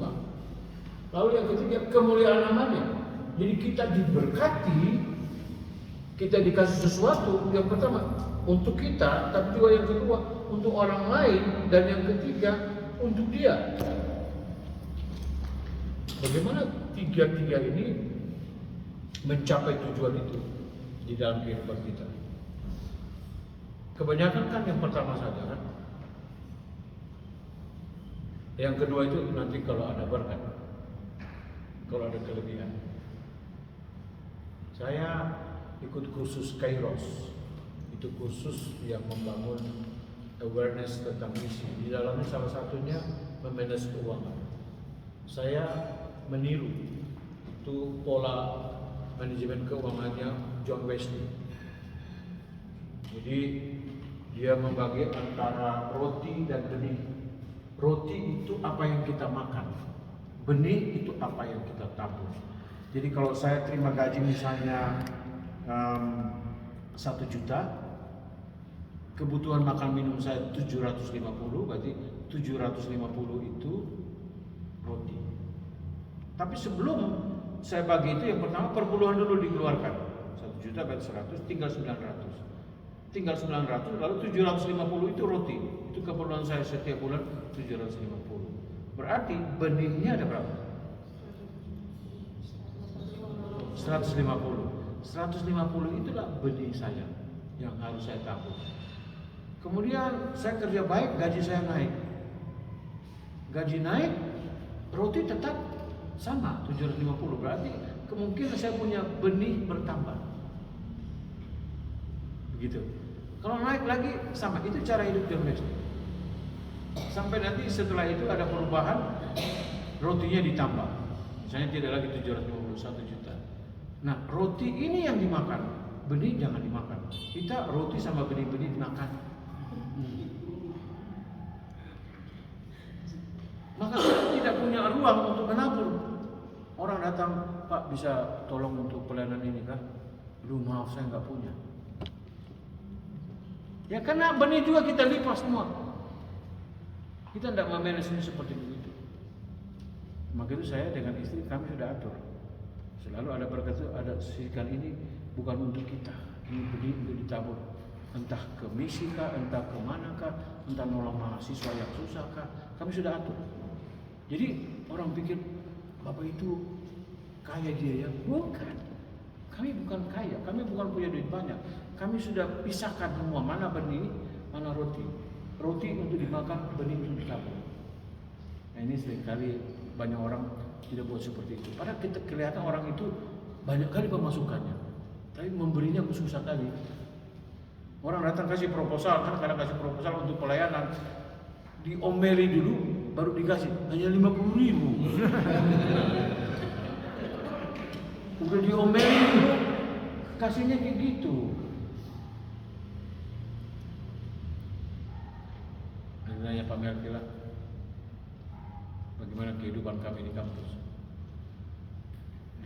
Lalu yang ketiga, kemuliaan namanya. Jadi kita diberkati, kita dikasih sesuatu. Yang pertama untuk kita, tapi juga yang kedua untuk orang lain, dan yang ketiga untuk dia. Bagaimana tiga-tiga ini mencapai tujuan itu di dalam kehidupan kita? Kebanyakan kan yang pertama saja kan. Yang kedua itu nanti kalau ada berkat, kalau ada kelebihan. Saya ikut kursus Kairos. Itu kursus yang membangun awareness tentang misi. Di dalamnya salah satunya memanage keuangan. Saya meniru itu pola manajemen keuangannya John Wesley. Jadi dia membagi antara roti dan benih. Roti itu apa yang kita makan, benih itu apa yang kita tabur. Jadi kalau saya terima gaji misalnya 1 juta, kebutuhan makan minum saya 750, berarti 750 itu roti. Tapi sebelum saya bagi itu, yang pertama perpuluhan dulu dikeluarkan. 1 juta berarti 100, tinggal 900. Tinggal 900, lalu 750 itu roti. Itu keperluan saya setiap bulan 750. Berarti benihnya ada berapa? 150. 150 itulah benih saya yang harus saya tabur. Kemudian saya kerja baik, gaji saya naik. Gaji naik, roti tetap sama 750. Berarti kemungkinan saya punya benih bertambah. Begitu. Kalau naik lagi sama, itu cara hidup John Wesley. Sampai nanti setelah itu ada perubahan, rotinya ditambah. Misalnya tidak lagi 751 juta. Nah, roti ini yang dimakan, benih jangan dimakan. Kita roti sama benih-benih dimakan. Maka kita tidak punya ruang untuk menabur. Orang datang, Pak bisa tolong untuk pelayanan ini kan? Lu maaf saya nggak punya. Ya karena benih juga kita lipat semua. Kita tidak memanage ini seperti begitu. Maka itu saya dengan istri kami sudah atur. Selalu ada berkat itu, ada sisihkan ini bukan untuk kita. Ini benih untuk ditabur. Entah ke misi kah, entah ke mana kah, entah nolong mahasiswa yang susah kah. Kami sudah atur. Jadi orang pikir Bapak itu kaya dia ya. Bukan. Kami bukan kaya, kami bukan punya duit banyak. Kami sudah pisahkan semua, mana benih, mana roti. Roti untuk dimakan, benih untuk ditabur. Nah ini seringkali banyak orang tidak buat seperti itu. Padahal kita kelihatan orang itu banyak kali pemasukannya, tapi memberinya susah kali. Orang datang kasih proposal, kan kadang kasih proposal untuk pelayanan, diomeli dulu, baru dikasih hanya 50.000. Udah diomeli dulu, kasihnya kayak gitu. Nanya Pak Melkila, bagaimana kehidupan kami di kampus,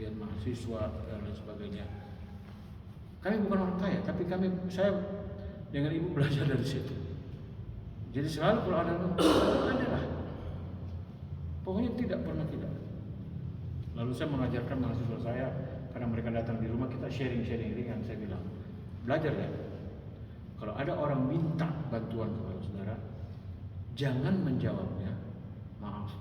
lihat mahasiswa dan lain sebagainya. Kami bukan orang kaya, tapi saya dengan ibu belajar dari situ. Jadi selalu kalau ada lah. Pokoknya tidak pernah tidak. Lalu saya mengajarkan mahasiswa saya, karena mereka datang di rumah, kita sharing ringan. Saya bilang, belajar ya. Kalau ada orang minta bantuan kepada saudara, jangan menjawabnya, maaf,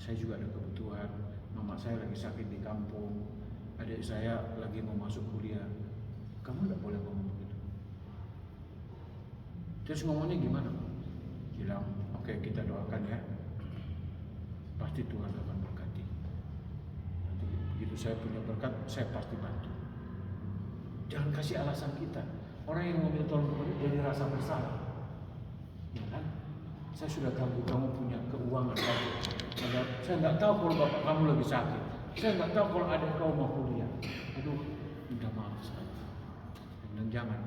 saya juga ada kebutuhan, mama saya lagi sakit di kampung, adik saya lagi mau masuk kuliah. Kamu tidak boleh ngomong begitu. Terus ngomongnya gimana? Bilang, oke, kita doakan ya, pasti Tuhan akan berkati. Nanti begitu saya punya berkat, saya pasti bantu. Jangan kasih alasan kita. Orang yang mau minta tolong kepada jadi rasa bersalah, ya kan? Saya sudah ganggu kamu punya keuangan kamu. Saya nggak tahu kalau bapak kamu lagi sakit. Saya nggak tahu kalau adik kamu mau kuliah. Aduh, minta maaf sekali. Dan jangan.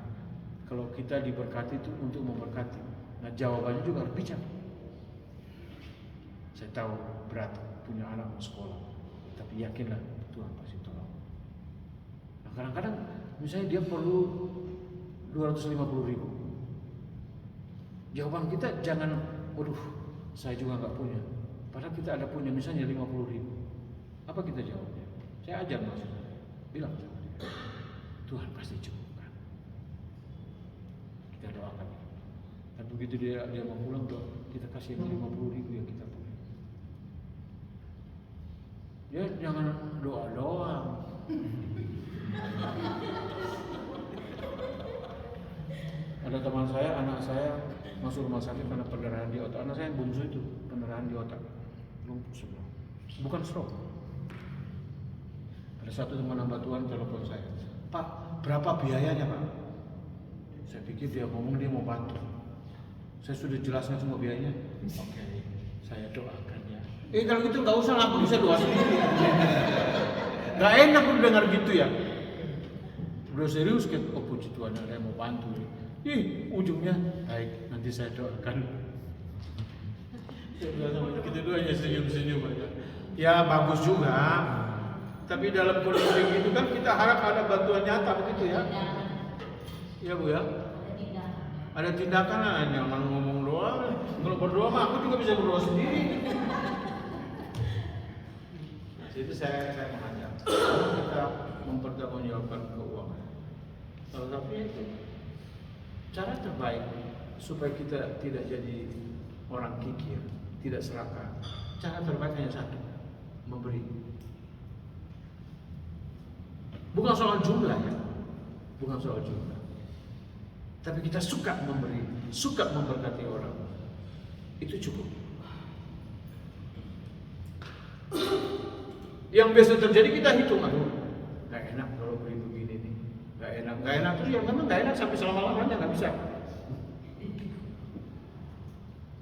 Kalau kita diberkati itu untuk memberkati. Nah, jawabannya juga harus bijak. Saya tahu berat punya anak mau sekolah, tapi yakinlah Tuhan pasti tolong. Nah, kadang-kadang misalnya dia perlu 250.000. Jawaban kita jangan, waduh, saya juga nggak punya. Padahal kita ada punya misalnya 50.000. Apa kita jawabnya? Saya ajar maksudnya, bilang sama dia, Tuhan pasti cukupkan. Kita doakan. Dan begitu dia mau pulang, kita kasih 50.000 yang kita punya. Ya jangan doa doang. Ada teman saya, anak saya masuk rumah sakit karena pendarahan di otak. Anak saya yang bungsu itu pendarahan di otak, lumpuh semua. Bukan stroke. Ada satu teman hamba Tuhan telepon saya, Pak, berapa biayanya Pak? Saya pikir dia ngomong dia mau bantu. Saya sudah jelaskan semua biayanya. Oke, saya doakan ya. Kalau gitu nggak usah lah, aku bisa doa sendiri. Gak enak aku dengar gitu ya. Udah serius kan? Oh puji Tuhan, saya mau bantu. Ujungnya baik, nanti saya doakan. Kita doanya senyum-senyum aja. Ya bagus juga. Tapi dalam kondisi itu kan kita harap ada bantuan nyata begitu ya. Iya Bu ya. Ada tindakan lah, jangan ngomong doang. Kalau berdoa mah aku juga bisa berdoa sendiri. Nah, itu saya mengajak kita mempertanggungjawabkan keuangan. Kalau tapi itu cara terbaik supaya kita tidak jadi orang kikir, tidak serakah. Cara terbaik hanya satu, memberi. Bukan soal jumlah ya, bukan soal jumlah. Tapi kita suka memberi, suka memberkati orang. Itu cukup. Yang biasa terjadi kita hitung, aduh, gak enak kalau beri begini nih, gak enak terus ya memang gak enak sampai selama-lamanya gak bisa.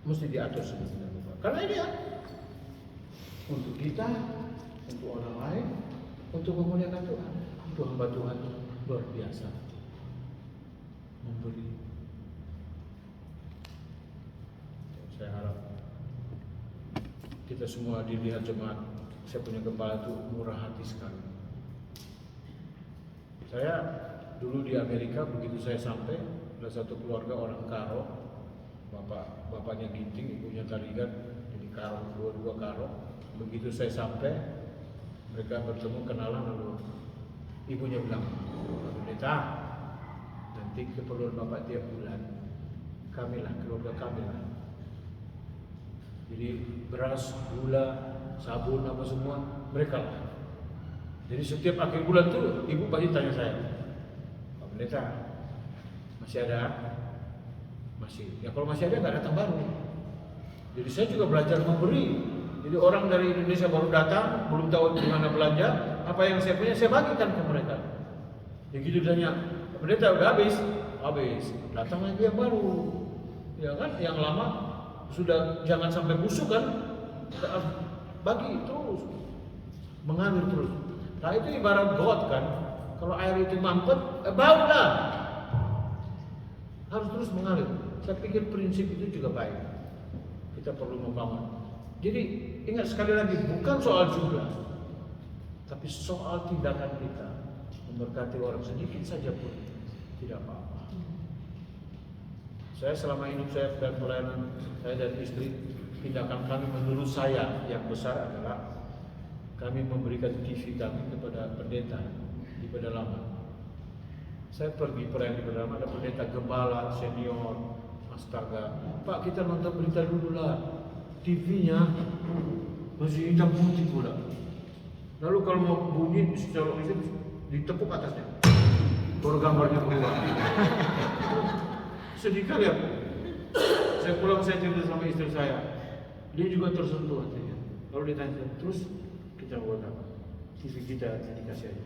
Mesti diatur sedemikian rupa. Karena ini ya, untuk kita, untuk orang lain, untuk memuliakan Tuhan. Itu hamba Tuhan luar biasa memberi. Saya harap kita semua dilihat jemaat, saya punya gembala itu murah hati sekali. Saya dulu di Amerika, begitu saya sampai, ada satu keluarga orang Karo, bapaknya Ginting, ibunya Taligan, jadi Karo, dua-dua Karo. Begitu saya sampai, mereka bertemu, kenalan, lalu ibunya bilang, Pak Pendeta, nanti keperluan Bapak tiap bulan, kamilah, keluarga kamilah. Jadi beras, gula, sabun, apa semua, mereka lah. Jadi setiap akhir bulan tuh, ibu pasti tanya saya, Pak Pendeta, masih ada? Masih. Ya kalau masih ada, nggak datang baru. Jadi saya juga belajar memberi. Jadi orang dari Indonesia baru datang, belum tahu di mana belanja, apa yang saya punya saya bagikan ke mereka. Ya gitu tanya, Pendeta udah habis, datang lagi yang baru, ya kan? Yang lama sudah jangan sampai busuk kan? Kita bagi terus, mengalir terus. Nah itu ibarat got kan? Kalau air itu mampet, bau lah. Harus terus mengalir. Saya pikir prinsip itu juga baik. Kita perlu membangun. Jadi ingat sekali lagi, bukan soal jumlah, tapi soal tindakan kita memberkati orang sedikit saja pun tidak apa-apa. Saya selama hidup saya dan pelayanan saya dan istri tindakan kami menurut saya yang besar adalah kami memberikan TV kami kepada pendeta di pedalaman. Saya pergi perayaan di pedalaman, ada pendeta gembala senior, astaga, Pak kita nonton berita dulu lah, TV-nya masih hitam putih pula. Lalu kalau mau bunyi secara itu ditepuk atasnya, baru gambarnya keluar. Sedih kali ya. Saya pulang, saya cerita sama istri saya, dia juga tersentuh hatinya. Lalu dia tanya, terus kita buat apa? TV kita dikasih aja.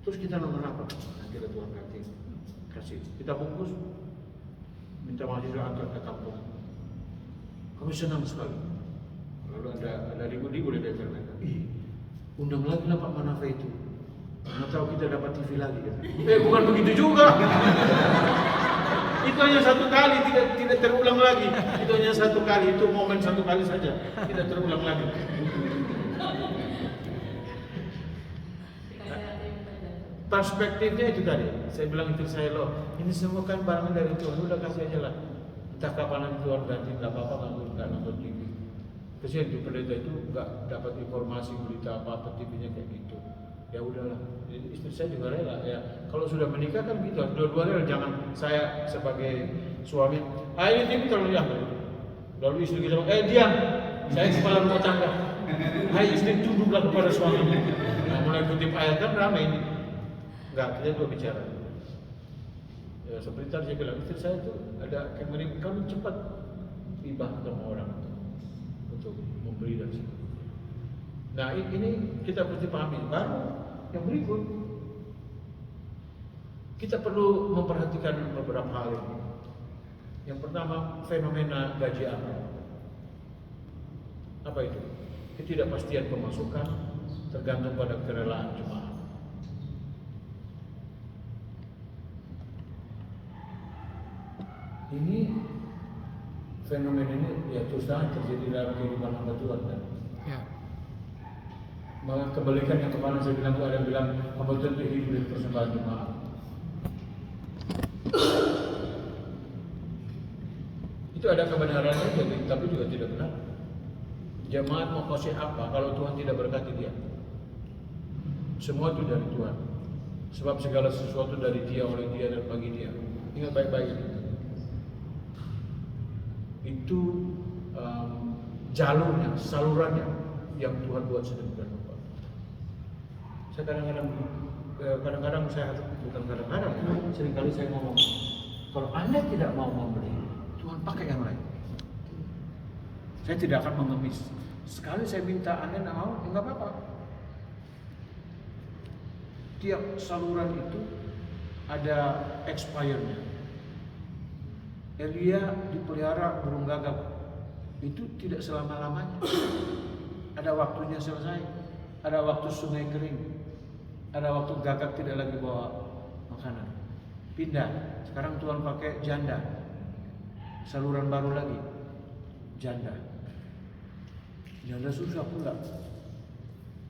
Terus kita nonton apa? Nanti ada Tuhan kasih. Kita bungkus, minta mahasiswa antar ke kampung. Kami senang sekali. Lalu ada ribu-ribu di DPR mereka. Undang lagi lah Pak Manafe itu. Mana tahu kita dapat TV lagi kan? Bukan begitu juga. Itu hanya satu kali, tidak terulang lagi. Itu hanya satu kali, itu momen satu kali saja, tidak terulang lagi. Perspektifnya itu tadi, saya bilang itu saya loh, ini semua kan barang dari Tuhan, udah kasih aja lah. Entah kapan nanti Tuhan ganti, nggak apa-apa nggak nonton TV. Kesian di pendeta itu nggak dapat informasi berita apa TV-nya kayak gitu. Ya udahlah, istri saya juga rela ya. Kalau sudah menikah kan gitu, dua-dua rela. Jangan saya sebagai suami, ini TV terlalu diambil. Lalu istri kita, diam, saya kepala rumah tangga. Hai istri, tunduklah kepada suami. Nah, mulai kutip ayat kan ramai ini. Enggak, kita dua bicara. Ya, seperti tadi saya bilang, istri saya itu ada kemungkinan kamu cepat hibah sama orang untuk memberi dan sebagainya. Nah ini kita mesti pahami. Baru yang berikut, kita perlu memperhatikan beberapa hal ini. Yang pertama, fenomena gaji amal. Apa itu? Ketidakpastian pemasukan tergantung pada kerelaan jemaat. Ini fenomena ini ya terus terang terjadi dalam kehidupan hamba Tuhan kan. Ya. Maka kebalikan yang kemarin saya bilang, ada yang bilang hamba Tuhan itu hidup dari persembahan jemaat. Itu ada kebenarannya, tapi juga tidak benar. Jemaat mau kasih apa kalau Tuhan tidak berkati dia? Semua itu dari Tuhan. Sebab segala sesuatu dari Dia, oleh Dia, dan bagi Dia. Ingat baik-baik itu jalurnya, salurannya yang Tuhan buat sedemikian rupa. Saya kadang-kadang saya bukan kadang-kadang, seringkali saya ngomong, kalau Anda tidak mau memberi, Tuhan pakai yang lain. Saya tidak akan mengemis. Sekali saya minta Anda tidak mau, enggak apa-apa. Tiap saluran itu ada expirednya. Elia dipelihara burung gagak, itu tidak selama-lamanya. Ada waktunya selesai, ada waktu sungai kering, ada waktu gagak tidak lagi bawa makanan. Pindah, sekarang Tuhan pakai janda, saluran baru lagi, janda. Janda susah pula.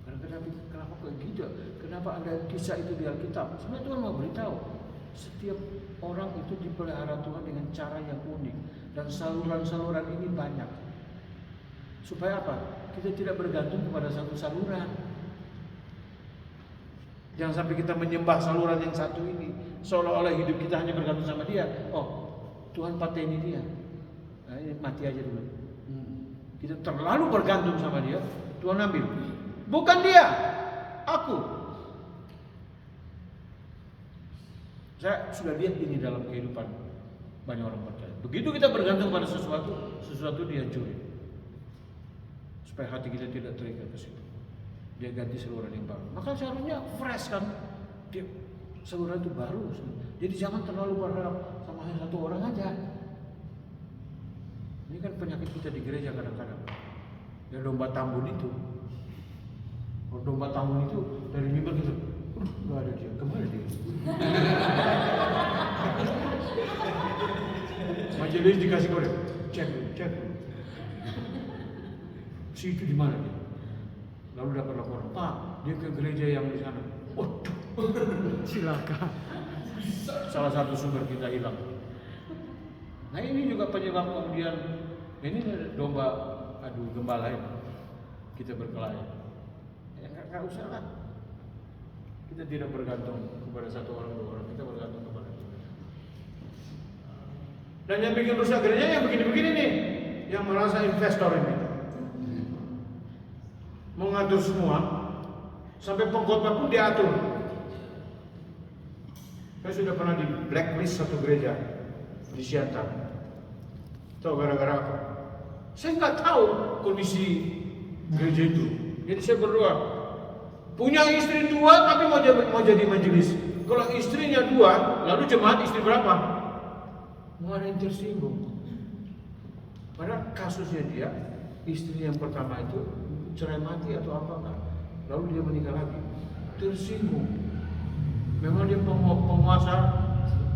Kenapa kayak gitu? Kenapa ada kisah itu di Alkitab? Sebenarnya Tuhan mau beritahu, setiap orang itu dipelihara Tuhan dengan cara yang unik, dan saluran-saluran ini banyak. Supaya apa? Kita tidak bergantung kepada satu saluran. Jangan sampai kita menyembah saluran yang satu ini, seolah-olah hidup kita hanya bergantung sama dia. Oh, Tuhan pateni dia. Nah, ini mati aja dulu. Kita terlalu bergantung sama dia, Tuhan ambil. Bukan dia, aku. Saya sudah lihat ini dalam kehidupan banyak orang percaya. Begitu kita bergantung pada sesuatu dia curi. Supaya hati kita tidak terikat ke situ. Dia ganti saluran yang baru. Maka seharusnya fresh kan. Dia saluran itu baru. Jadi jangan terlalu berharap sama hanya satu orang aja. Ini kan penyakit kita di gereja kadang-kadang. Ya domba tambun itu. Kalau domba tambun itu dari mimbar gitu. Nggak ada dia, kemana dia? Majelis dikasih kode, cek. Si itu di mana dia? Lalu dapat laporan, Pak, dia ke gereja yang di sana. Waduh, Silakan. salah satu sumber kita hilang. Nah ini juga penyebab kemudian Ini domba adu gembala ini. Kita berkelahi. Ya nggak usah lah. Kita tidak bergantung kepada satu orang dua orang, kita bergantung kepada Tuhan. Dan yang bikin rusak gereja yang begini-begini nih, yang merasa investor ini mengatur semua, sampai pengkhotbah pun diatur. Saya sudah pernah di blacklist satu gereja di Siantar. Tahu gara-gara apa? Saya nggak tahu kondisi gereja itu. Jadi saya berdoa, punya istri 2 tapi mau jadi majelis. Kalau istrinya 2, lalu jemaat istri berapa? Mau ada yang tersinggung. Padahal kasusnya dia, istri yang pertama itu cerai mati atau apa kan? Lalu dia menikah lagi, tersinggung. Memang dia penguasa,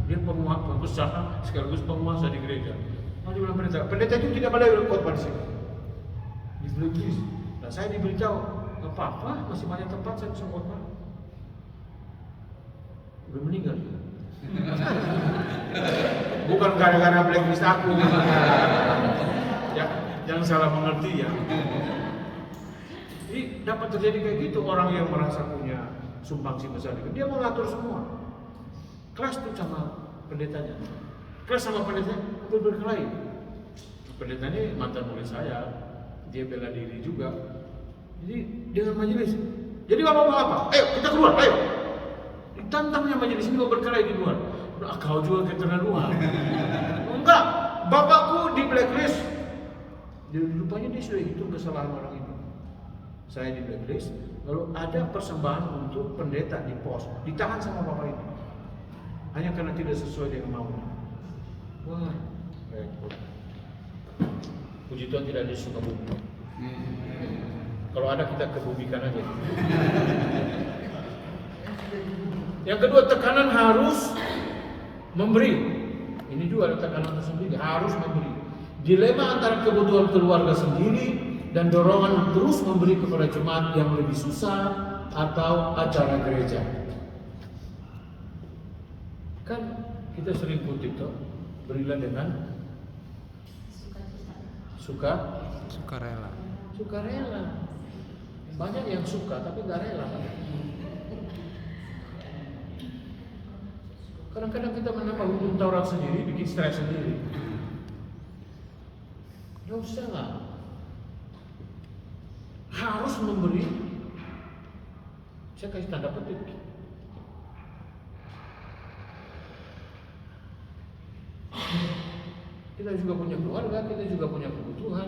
dia pengusaha sekaligus penguasa di gereja. Lalu dia bilang pendeta itu tidak boleh khotbah di sini. Di blacklist. Nah saya diberitahu, nggak apa-apa, masih banyak tempat saya bisa khotbah. Udah meninggal dia. Bukan gara-gara blacklist aku. Ya, jangan salah mengerti ya. Jadi dapat terjadi kayak gitu, orang yang merasa punya sumbangsi besar itu, dia mengatur semua. Kelas tuh sama pendetanya. Kelas sama pendetanya berkelahi. Pendetanya mantan murid saya, dia bela diri juga. Jadi dengan majelis. Jadi bapak mau apa? Ayo kita keluar, ayo. Ditantangnya majelis ini mau berkelahi di luar. Ah, kau juga keterlaluan. Enggak, bapakku di blacklist. Rupanya dia sudah hitung kesalahan orang itu. Saya di blacklist, lalu ada persembahan untuk pendeta di pos, ditahan sama bapak ini. Hanya karena tidak sesuai dengan maunya. Wah, repot. Puji Tuhan tidak ada suka bumi. Kalau ada kita kebumikan aja. Yang kedua, tekanan harus memberi. Ini juga ada tekanan tersendiri, harus memberi. Dilema antara kebutuhan keluarga sendiri dan dorongan terus memberi kepada jemaat yang lebih susah atau acara gereja. Kan kita sering kutip tuh, berilah dengan sukarela. Banyak yang suka tapi nggak rela. Kadang-kadang kita menambah hukum Taurat sendiri, bikin stres sendiri. Nggak usah lah. Harus memberi. Saya kasih tanda petik. Kita juga punya keluarga, kita juga punya kebutuhan.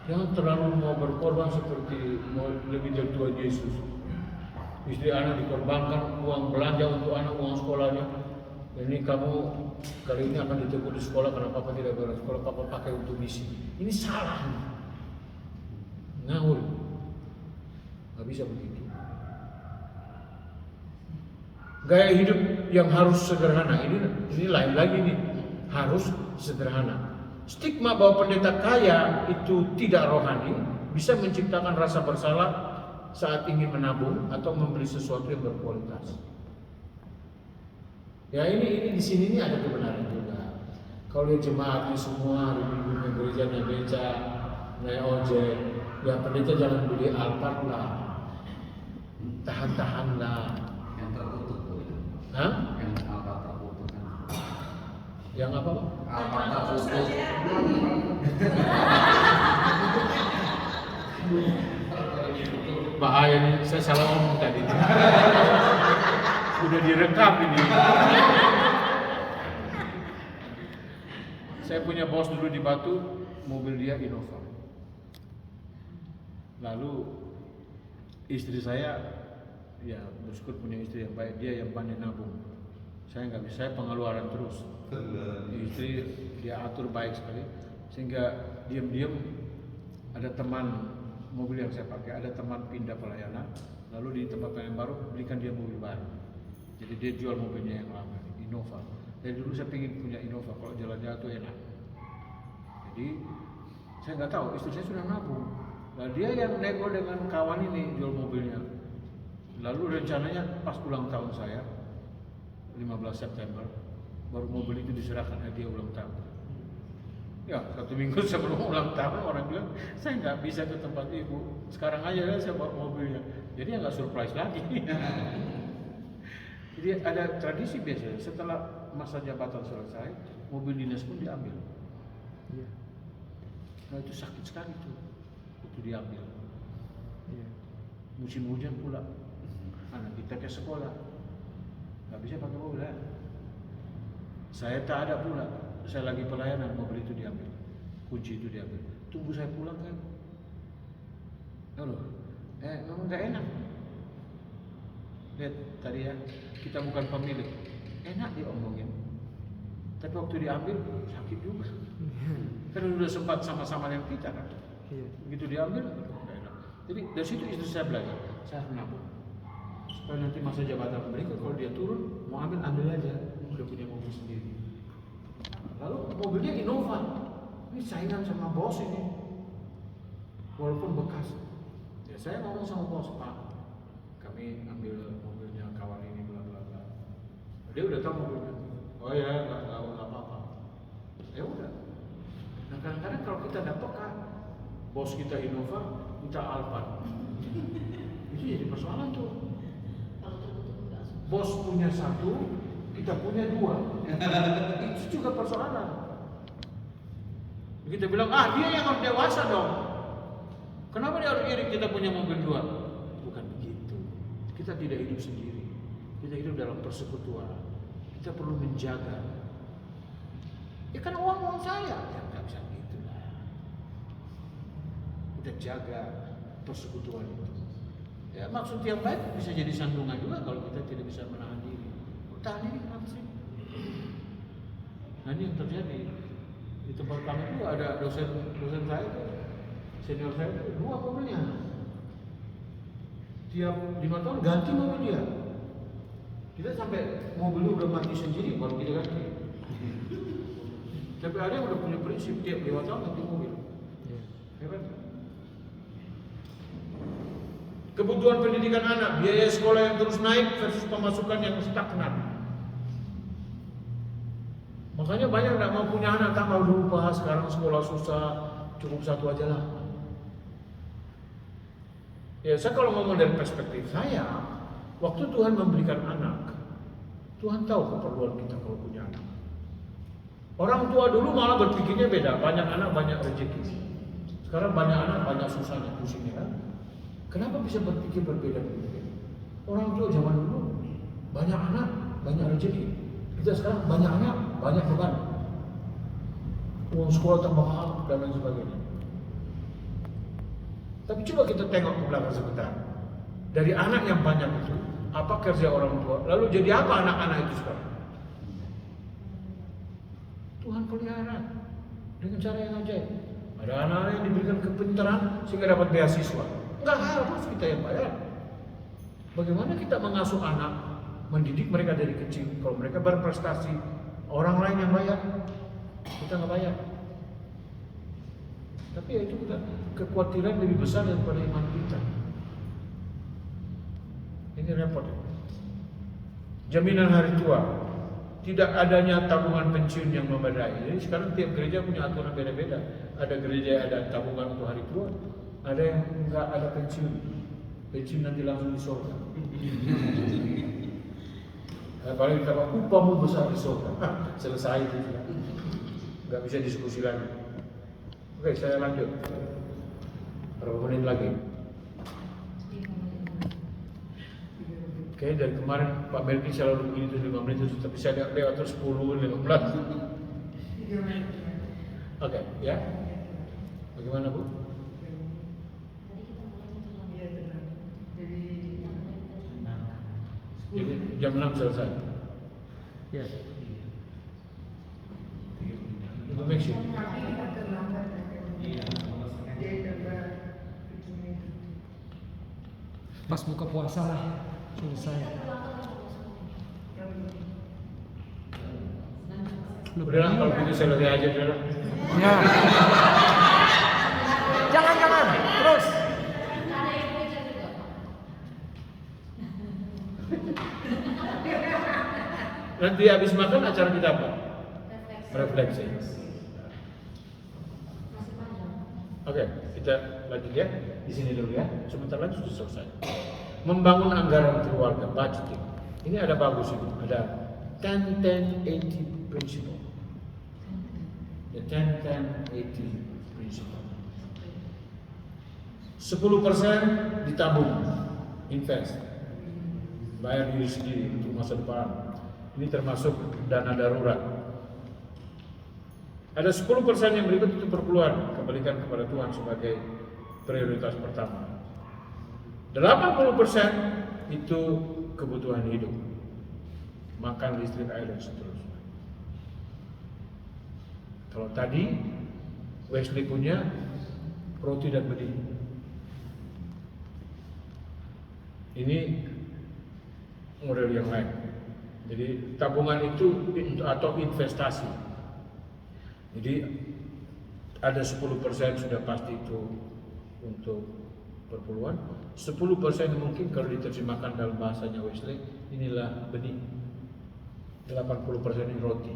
Jangan terlalu mau berkorban seperti mau lebih dari Tuhan Yesus. Istri anak dikorbankan, uang belanja untuk anak, uang sekolahnya. Ini kamu kali ini akan ditegur di sekolah karena papa tidak beres sekolah, papa pakai untuk misi. Ini salah. Ngawur. Gak bisa begitu. Gaya hidup yang harus sederhana ini lain lagi nih, harus sederhana. Stigma bahwa pendeta kaya itu tidak rohani bisa menciptakan rasa bersalah saat ingin menabung atau membeli sesuatu yang berkualitas. Ya ini di sini ini ada kebenaran juga. Kalau jemaatnya semua hari Minggu ke gereja naik beca, naik ojek, ya pendeta jangan beli Alphard lah, tahan lah. Yang tertutup itu. Hah? Yang Alphard tertutup kan. Yang apa? Alphard tertutup. Bahaya nih, saya salah ngomong tadi. Udah direkam ini. Saya punya bos dulu di Batu, mobil dia Innova. Lalu istri saya, ya bersyukur punya istri yang baik, dia yang pandai nabung. Saya nggak bisa, saya pengeluaran terus. Istri dia atur baik sekali, sehingga diam-diam ada teman mobil yang saya pakai, ada teman pindah pelayanan, lalu di tempat pelayanan baru belikan dia mobil baru. Jadi dia jual mobilnya yang lama, Innova. Dari dulu saya ingin punya Innova, kalau jalan-jalan itu enak. Jadi saya nggak tahu, istri saya sudah nabung. Nah dia yang nego dengan kawan ini jual mobilnya. Lalu rencananya pas ulang tahun saya, 15 September, baru mobil itu diserahkan hadiah ulang tahun. Ya, 1 minggu sebelum ulang tahun orang bilang, saya nggak bisa ke tempat ibu. Sekarang aja ya saya bawa mobilnya. Jadi ya nggak surprise lagi. Jadi ada tradisi biasanya setelah masa jabatan selesai, mobil dinas pun diambil. Iya. Nah itu sakit sekali tuh, waktu diambil. Iya. Musim hujan pula, anak kita ke sekolah, nggak bisa pakai mobil ya. Saya tak ada pula. Saya lagi pelayanan, mobil itu diambil, kunci itu diambil. Tunggu saya pulang kan. Halo, memang gak enak. Lihat tadi ya, kita bukan pemilik, enak diomongin. Tapi waktu diambil sakit juga. Karena udah sempat sama-sama yang kita kan. Iya. Begitu diambil, gak enak. Jadi dari situ istri saya belajar, saya harus nabung. Supaya nanti masa jabatan mereka kalau dia turun, mau ambil aja, udah punya mobil sendiri. Lalu mobilnya Innova, ini saingan sama bos ini, walaupun bekas. Ya saya ngomong sama bos, Pak, kami ambil mobilnya kawan ini, bla bla bla. Dia udah tahu mobilnya. Oh ya, nggak apa-apa. Ya udah. Nah kadang-kadang kalau kita dapat kan, bos kita Innova, kita Alphard. Itu jadi persoalan tuh. Bos punya 1, kita punya 2. Itu juga persoalan. Kita bilang, dia yang harus dewasa dong. Kenapa dia harus iri kita punya mobil 2? Bukan begitu. Kita tidak hidup sendiri. Kita hidup dalam persekutuan. Kita perlu menjaga. Ya kan uang saya. Ya nggak bisa gitu lah. Kita jaga persekutuan itu. Ya maksud yang baik bisa jadi sandungan juga kalau kita tidak bisa menahan diri. Tahan diri kenapa sih? Nah ini yang terjadi di tempat kami itu ada dosen saya itu, senior saya itu 2 mobilnya. Tiap 5 tahun ganti mobil dia. Kita sampai mobilnya udah mati sendiri baru kita ganti. Tapi ada yang udah punya prinsip tiap 5 tahun ganti mobil. Hebat. Kebutuhan pendidikan anak, biaya sekolah yang terus naik versus pemasukan yang stagnan. Makanya banyak yang mau punya anak, tak mau lupa sekarang sekolah susah, cukup 1 aja lah. Ya saya kalau ngomong dari perspektif saya, waktu Tuhan memberikan anak, Tuhan tahu keperluan kita kalau punya anak. Orang tua dulu malah berpikirnya beda, banyak anak banyak rezeki. Sekarang banyak anak banyak susahnya, pusingnya kan. Kenapa bisa berpikir berbeda? Orang tua zaman dulu banyak anak banyak rezeki. Kita sekarang banyak anak banyak beban. Uang sekolah tambah mahal dan lain sebagainya. Tapi coba kita tengok ke belakang sebentar. Dari anak yang banyak itu, apa kerja orang tua? Lalu jadi apa anak-anak itu sekarang? Tuhan pelihara dengan cara yang ajaib. Ada anak-anak yang diberikan kepintaran sehingga dapat beasiswa. Enggak harus kita yang bayar. Bagaimana kita mengasuh anak, mendidik mereka dari kecil? Kalau mereka berprestasi, orang lain yang bayar, kita nggak bayar. Tapi ya itu kita kekhawatiran lebih besar daripada iman kita. Ini repot. Jaminan hari tua, tidak adanya tabungan pensiun yang memadai. Jadi sekarang tiap gereja punya aturan beda-beda. Ada gereja yang ada tabungan untuk hari tua, ada yang nggak ada pensiun. Pensiun nanti langsung di surga. Apalagi kalau upahmu besar di surga, selesai itu sudah. Nggak bisa diskusi lagi. Oke, saya lanjut. Berapa menit lagi? Oke, dari kemarin Pak Melki selalu begini tuh 5 menit itu, tapi saya lewat terus 10, 15. Oke, ya. Bagaimana Bu? Jadi jam 6 selesai. Ya. Ibu Meksi. Pas buka puasa lah selesai. Udah kalau begitu selesai aja udah. Ya. Jangan terus. Nanti habis makan acara kita apa? Refleksi. Oke, kita lanjut ya. Di sini dulu ya. Sebentar lagi sudah selesai. Membangun anggaran keluarga, budgeting. Ini ada bagus ini. Ada 10-10-80 principle. The 10-10-80 principle. 10% ditabung, invest, bayar diri sendiri untuk masa depan. Ini termasuk dana darurat. Ada 10% yang berikut itu perpuluhan, kembalikan kepada Tuhan sebagai prioritas pertama. 80% itu kebutuhan hidup, makan, listrik, air, dan seterusnya. Kalau tadi Wesley punya roti dan benih. Ini model yang lain. Jadi tabungan itu atau investasi. Jadi ada 10% sudah pasti itu untuk perpuluhan. 10% mungkin kalau diterjemahkan dalam bahasanya Wesley, inilah benih. 80% ini roti.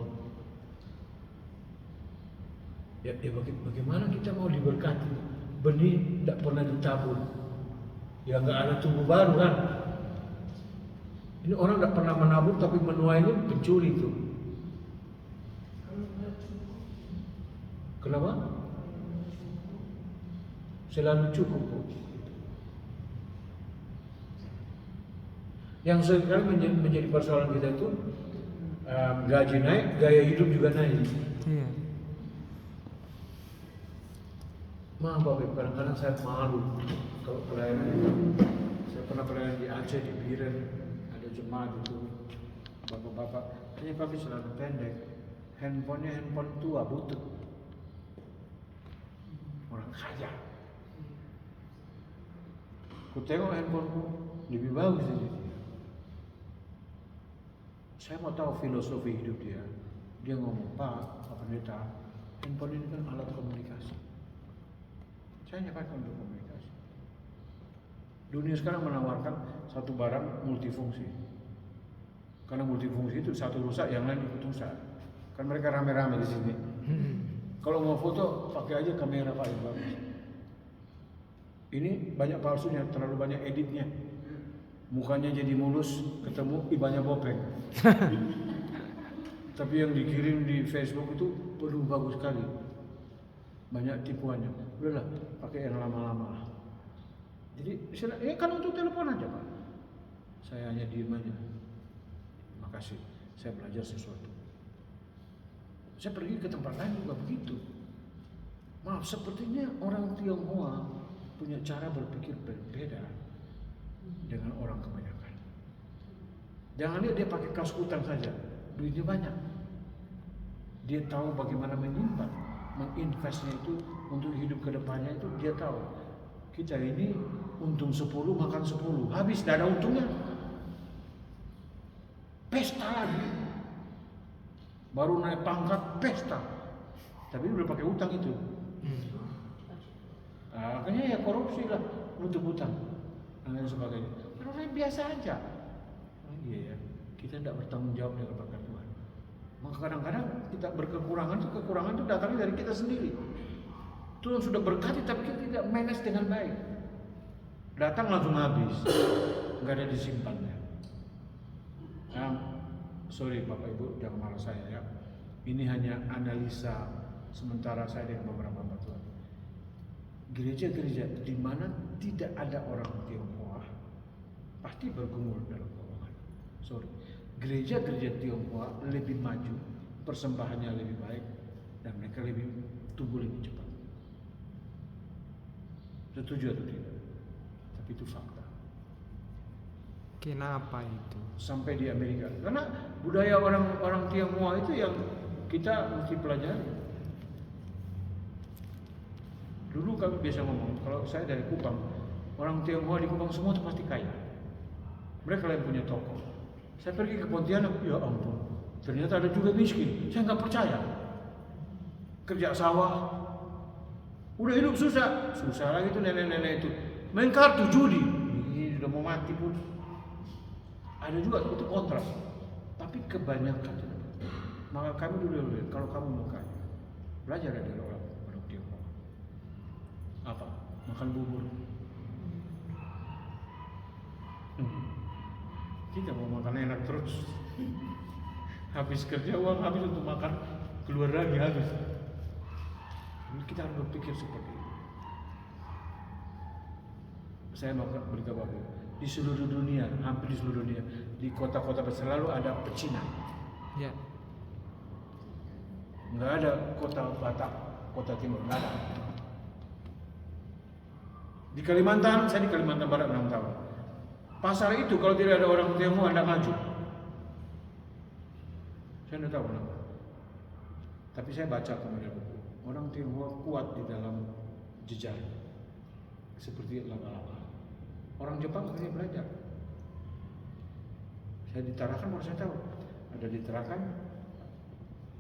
Ya bagaimana kita mau diberkati? Benih tidak pernah ditabur. Ya nggak ada tumbuh baru kan? Ini orang tidak pernah menabur tapi menuai ini pencuri itu. Kenapa? Selalu cukup. Yang sekarang menjadi persoalan kita itu gaji naik, gaya hidup juga naik. Iya. Maaf Bapak, kadang-kadang saya malu kalau pelayanan. Saya pernah pelayanan di Aceh, di Biren, ada jemaat itu, bapak-bapak. Hanya kami selalu pendek, handphonenya handphone tua, butut. Orang kaya. Ku tengok handphoneku lebih bagus dari dia. Saya mau tahu filosofi hidup dia. Dia ngomong, Pak Pendeta, handphone ini kan alat komunikasi. Saya nyampaikan untuk komunikasi. Dunia sekarang menawarkan satu barang multifungsi. Karena multifungsi itu satu rusak, yang lain ikut rusak. Kan mereka rame-rame di sini. Kalau mau foto, pakai aja kamera Pak yang bagus. Ini banyak palsunya, terlalu banyak editnya. Mukanya jadi mulus, ketemu banyak bopeng. Tapi yang dikirim di Facebook itu perlu bagus sekali. Banyak tipuannya. Udahlah, pakai yang lama-lama lah. Jadi, kan untuk telepon aja Pak. Saya hanya diem aja. Makasih, saya belajar sesuatu. Saya pergi ke tempat lain juga begitu. Maaf, sepertinya orang Tionghoa punya cara berpikir berbeda dengan orang kebanyakan. Jangan lihat dia pakai kaos kutang saja, duitnya banyak. Dia tahu bagaimana menyimpan, menginvestnya itu untuk hidup ke depannya itu dia tahu. Kita ini untung 10, makan 10, habis tidak ada untungnya. Pesta lagi. Baru naik pangkat pesta. Tapi udah pakai utang itu. Nah, akhirnya ya korupsi lah, nutup utang dan lain sebagainya. Orang biasa aja. Iya ya, kita tidak bertanggung jawab dengan berkat Tuhan. Maka kadang-kadang kita kekurangan itu datangnya dari kita sendiri. Tuhan sudah berkati tapi kita tidak manage dengan baik. Datang langsung habis, nggak ada disimpannya. Sorry Bapak Ibu, jangan marah saya ya. Ini hanya analisa sementara saya dengan beberapa hamba Tuhan. Gereja-gereja di mana tidak ada orang Tionghoa pasti bergumul dalam keuangan. Sorry, gereja-gereja Tionghoa lebih maju, persembahannya lebih baik, dan mereka lebih tumbuh lebih cepat. Setuju atau tidak? Tapi itu fakta. Kenapa itu? Sampai di Amerika, karena budaya orang Tionghoa itu yang kita mesti pelajari. Dulu kami biasa ngomong, kalau saya dari Kupang, orang Tionghoa di Kupang semua itu pasti kaya. Mereka yang punya toko. Saya pergi ke Pontianak, ya ampun, ternyata ada juga miskin. Saya nggak percaya. Kerja sawah, udah hidup susah lagi itu nenek-nenek itu main kartu judi. Ini sudah mau mati pun. Ada juga itu kontras, tapi kebanyakan. Maka kami dulu kalau kamu mau kaya, belajar dari orang Tionghoa. Apa? Makan bubur. Kita mau makan enak terus. Habis kerja uang habis untuk makan, keluar lagi habis. Kita harus berpikir seperti itu. Saya mau beritahu di seluruh dunia, hampir di seluruh dunia, di kota-kota besar selalu ada pecinan. Ya. Nggak ada kota Batak, kota Timur, nggak ada. Di Kalimantan, saya di Kalimantan Barat 6 tahun. Pasar itu kalau tidak ada orang Tionghoa tidak maju. Saya tidak tahu kenapa. Tapi saya baca kemudian buku. Orang Tionghoa kuat di dalam jejar, seperti laba-laba. Orang Jepang saya belajar. Saya di Tarakan baru saya tahu. Ada di Tarakan,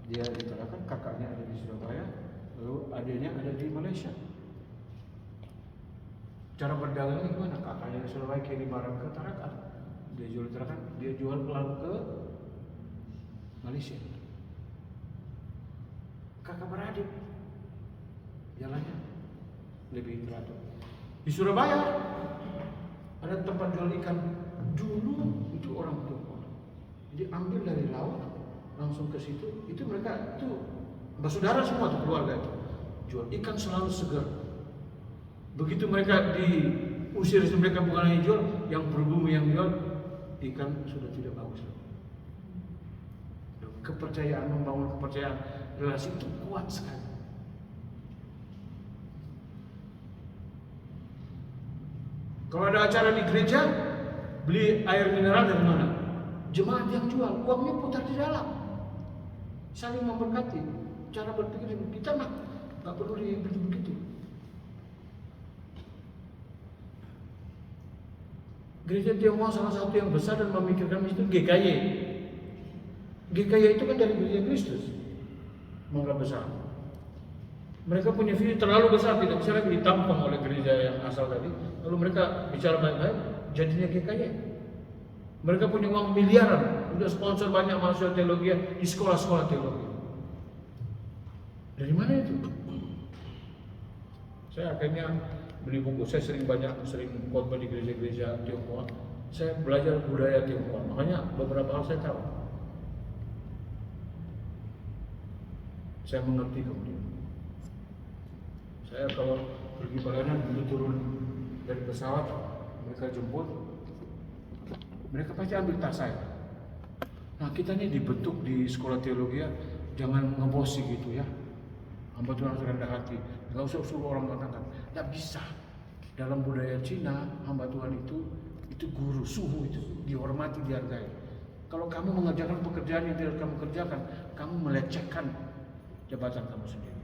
dia di Tarakan, kakaknya ada di Surabaya, lalu adiknya ada di Malaysia. Cara berdagangnya gimana? Kakaknya di Surabaya kirim barang ke Tarakan, dia jual di Tarakan, dia jual lalu ke Malaysia. Kakak beradik, jalannya lebih teratur. Di Surabaya ada tempat jual ikan, dulu itu orang Tionghoa. Jadi ambil dari laut langsung ke situ, itu mereka itu bersaudara semua tuh keluarga itu. Jual ikan selalu segar. Begitu mereka diusir, mereka bukan hanya jual, yang berbumi yang jual ikan sudah tidak bagus lagi. Kepercayaan, membangun kepercayaan, relasi itu kuat sekali. Kalau ada acara di gereja, beli air mineral dari mana? Jemaat yang jual, uangnya putar di dalam. Saling memberkati. Cara berpikir kita nggak perlu begitu. Gereja Tionghoa salah satu yang besar dan memikirkan itu GKY. GKY itu kan dari gereja Kristus, mangga besar. Mereka punya visi terlalu besar, tidak bisa lagi ditampung oleh gereja yang asal tadi. Lalu mereka bicara baik-baik, jadinya GKY. Mereka punya uang miliaran, udah sponsor banyak mahasiswa teologi di sekolah-sekolah teologi. Dari mana itu? Saya akhirnya beli buku. Saya sering khotbah di gereja-gereja Tionghoa. Saya belajar budaya Tionghoa. Makanya beberapa hal saya tahu. Saya mengerti kemudian. Saya kalau pergi pelayanan dulu turun dari pesawat, mereka jemput, mereka pasti ambil tas saya. Nah kita ini dibentuk di sekolah teologi ya, jangan ngebosi gitu ya. Hamba Tuhan harus rendah hati, nggak usah suruh orang mengatakan, nggak bisa. Dalam budaya Cina, hamba Tuhan itu guru, suhu itu dihormati, dihargai. Kalau kamu mengerjakan pekerjaan yang tidak kamu kerjakan, kamu melecehkan jabatan kamu sendiri.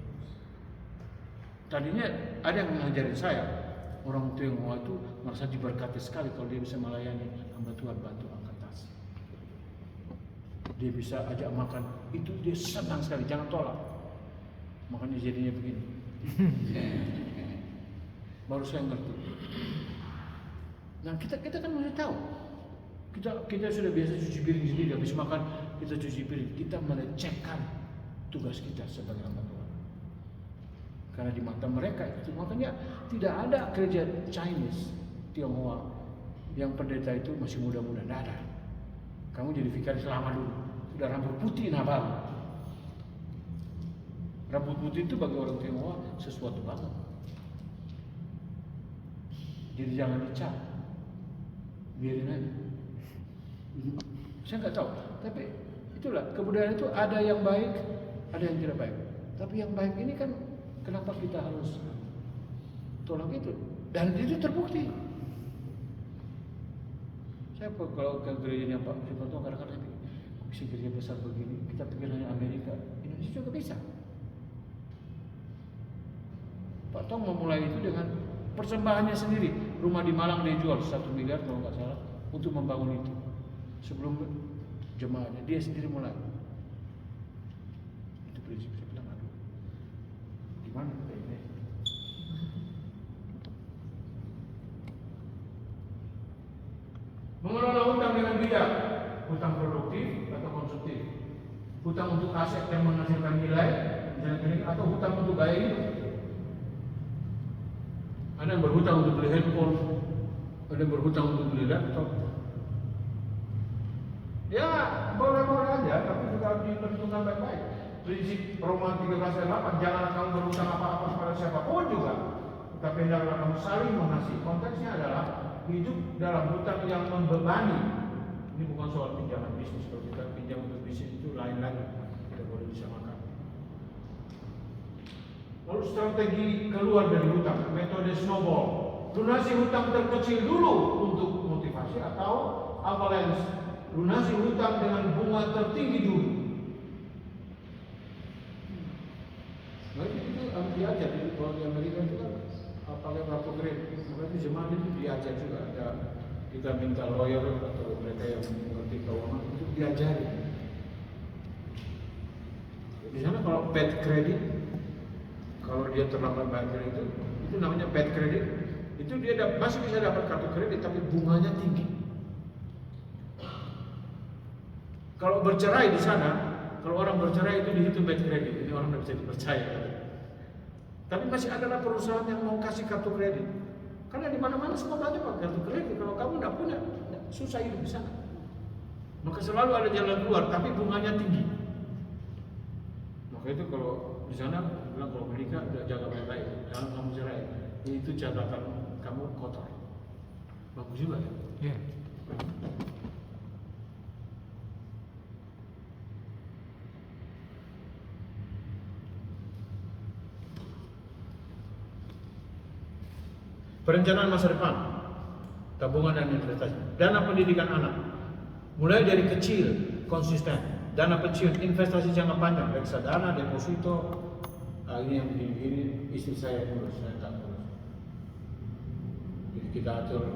Tadinya ada yang mengajarin saya, orang Tionghoa itu merasa diberkati sekali kalau dia bisa melayani hamba Tuhan, bantu angkat tas. Dia bisa ajak makan, itu dia senang sekali, jangan tolak. Makanya jadinya begini. Baru saya ngerti. Nah kita kan mesti tahu. Kita sudah biasa cuci piring sendiri, habis makan kita cuci piring. Kita melecehkan tugas kita sebagai hamba Tuhan. Karena di mata mereka itu, makanya tidak ada gereja Chinese Tionghoa yang pendeta itu masih muda-muda, tidak ada. Kamu jadi vikaris lama dulu, sudah rambut putih nabal. Rambut putih itu bagi orang Tionghoa sesuatu banget. Jadi jangan dicap, biarin aja. Saya nggak tahu, tapi itulah kebudayaan itu ada yang baik, ada yang tidak baik. Tapi yang baik ini kan kenapa kita harus tolak itu? Dan itu terbukti. Saya kalau ke gerejanya Pak Sifatto kadang-kadang bisa gereja besar begini, kita pikir hanya Amerika, Indonesia juga bisa. Pak Tong memulai itu dengan persembahannya sendiri. Rumah di Malang dia jual 1 miliar kalau nggak salah untuk membangun itu. Sebelum jemaahnya dia sendiri mulai. Itu prinsip. Saya bilang aduh, gimana kita ini? Mengelola hutang dengan bijak, hutang produktif atau konsumtif, hutang untuk aset yang menghasilkan nilai, atau hutang untuk gaya hidup. Ada yang berhutang untuk beli handphone, ada yang berhutang untuk beli laptop. Ya boleh-boleh aja, tapi juga harus diperhitungkan baik-baik. Prinsip Roma 13:8, jangan kamu berhutang apa-apa kepada siapapun juga, tapi hendaklah kamu saling mengasihi. Konteksnya adalah hidup dalam hutang yang membebani. Ini bukan soal pinjaman bisnis. Kalau kita pinjam untuk bisnis itu lain lagi, tidak boleh disamakan. Lalu strategi keluar dari hutang, metode snowball. Lunasi hutang terkecil dulu untuk motivasi, atau avalanche, lunasi hutang dengan bunga tertinggi dulu. Nah itu harus diajar. Kalau di Amerika itu kan pakai kartu kredit, makanya zaman itu diajar juga. Ada kita minta lawyer atau mereka yang mengerti keuangan itu diajari. Di sana kalau bad credit, kalau dia terlambat bayar kredit itu namanya bad credit. Itu dia masih bisa dapat kartu kredit tapi bunganya tinggi. Kalau bercerai di sana, kalau orang bercerai itu dihitung bad credit. Ini orang tidak bisa dipercaya. Tapi masih adalah perusahaan yang mau kasih kartu kredit. Karena di mana-mana semua banyak pakai kartu kredit. Kalau kamu tidak punya, susah hidup di sana. Maka selalu ada jalan keluar, tapi bunganya tinggi. Maka itu kalau di sana bilang kalau menikah udah jaga baik-baik, jangan kamu cerai. Itu catatan kamu kotor. Bagus juga ya. Yeah. Perencanaan masa depan, tabungan dan investasi, dana pendidikan anak, mulai dari kecil konsisten, dana pensiun, investasi jangka panjang, reksadana, deposito. Ini yang begini istri saya urus, saya tak urus. Jadi kita atur,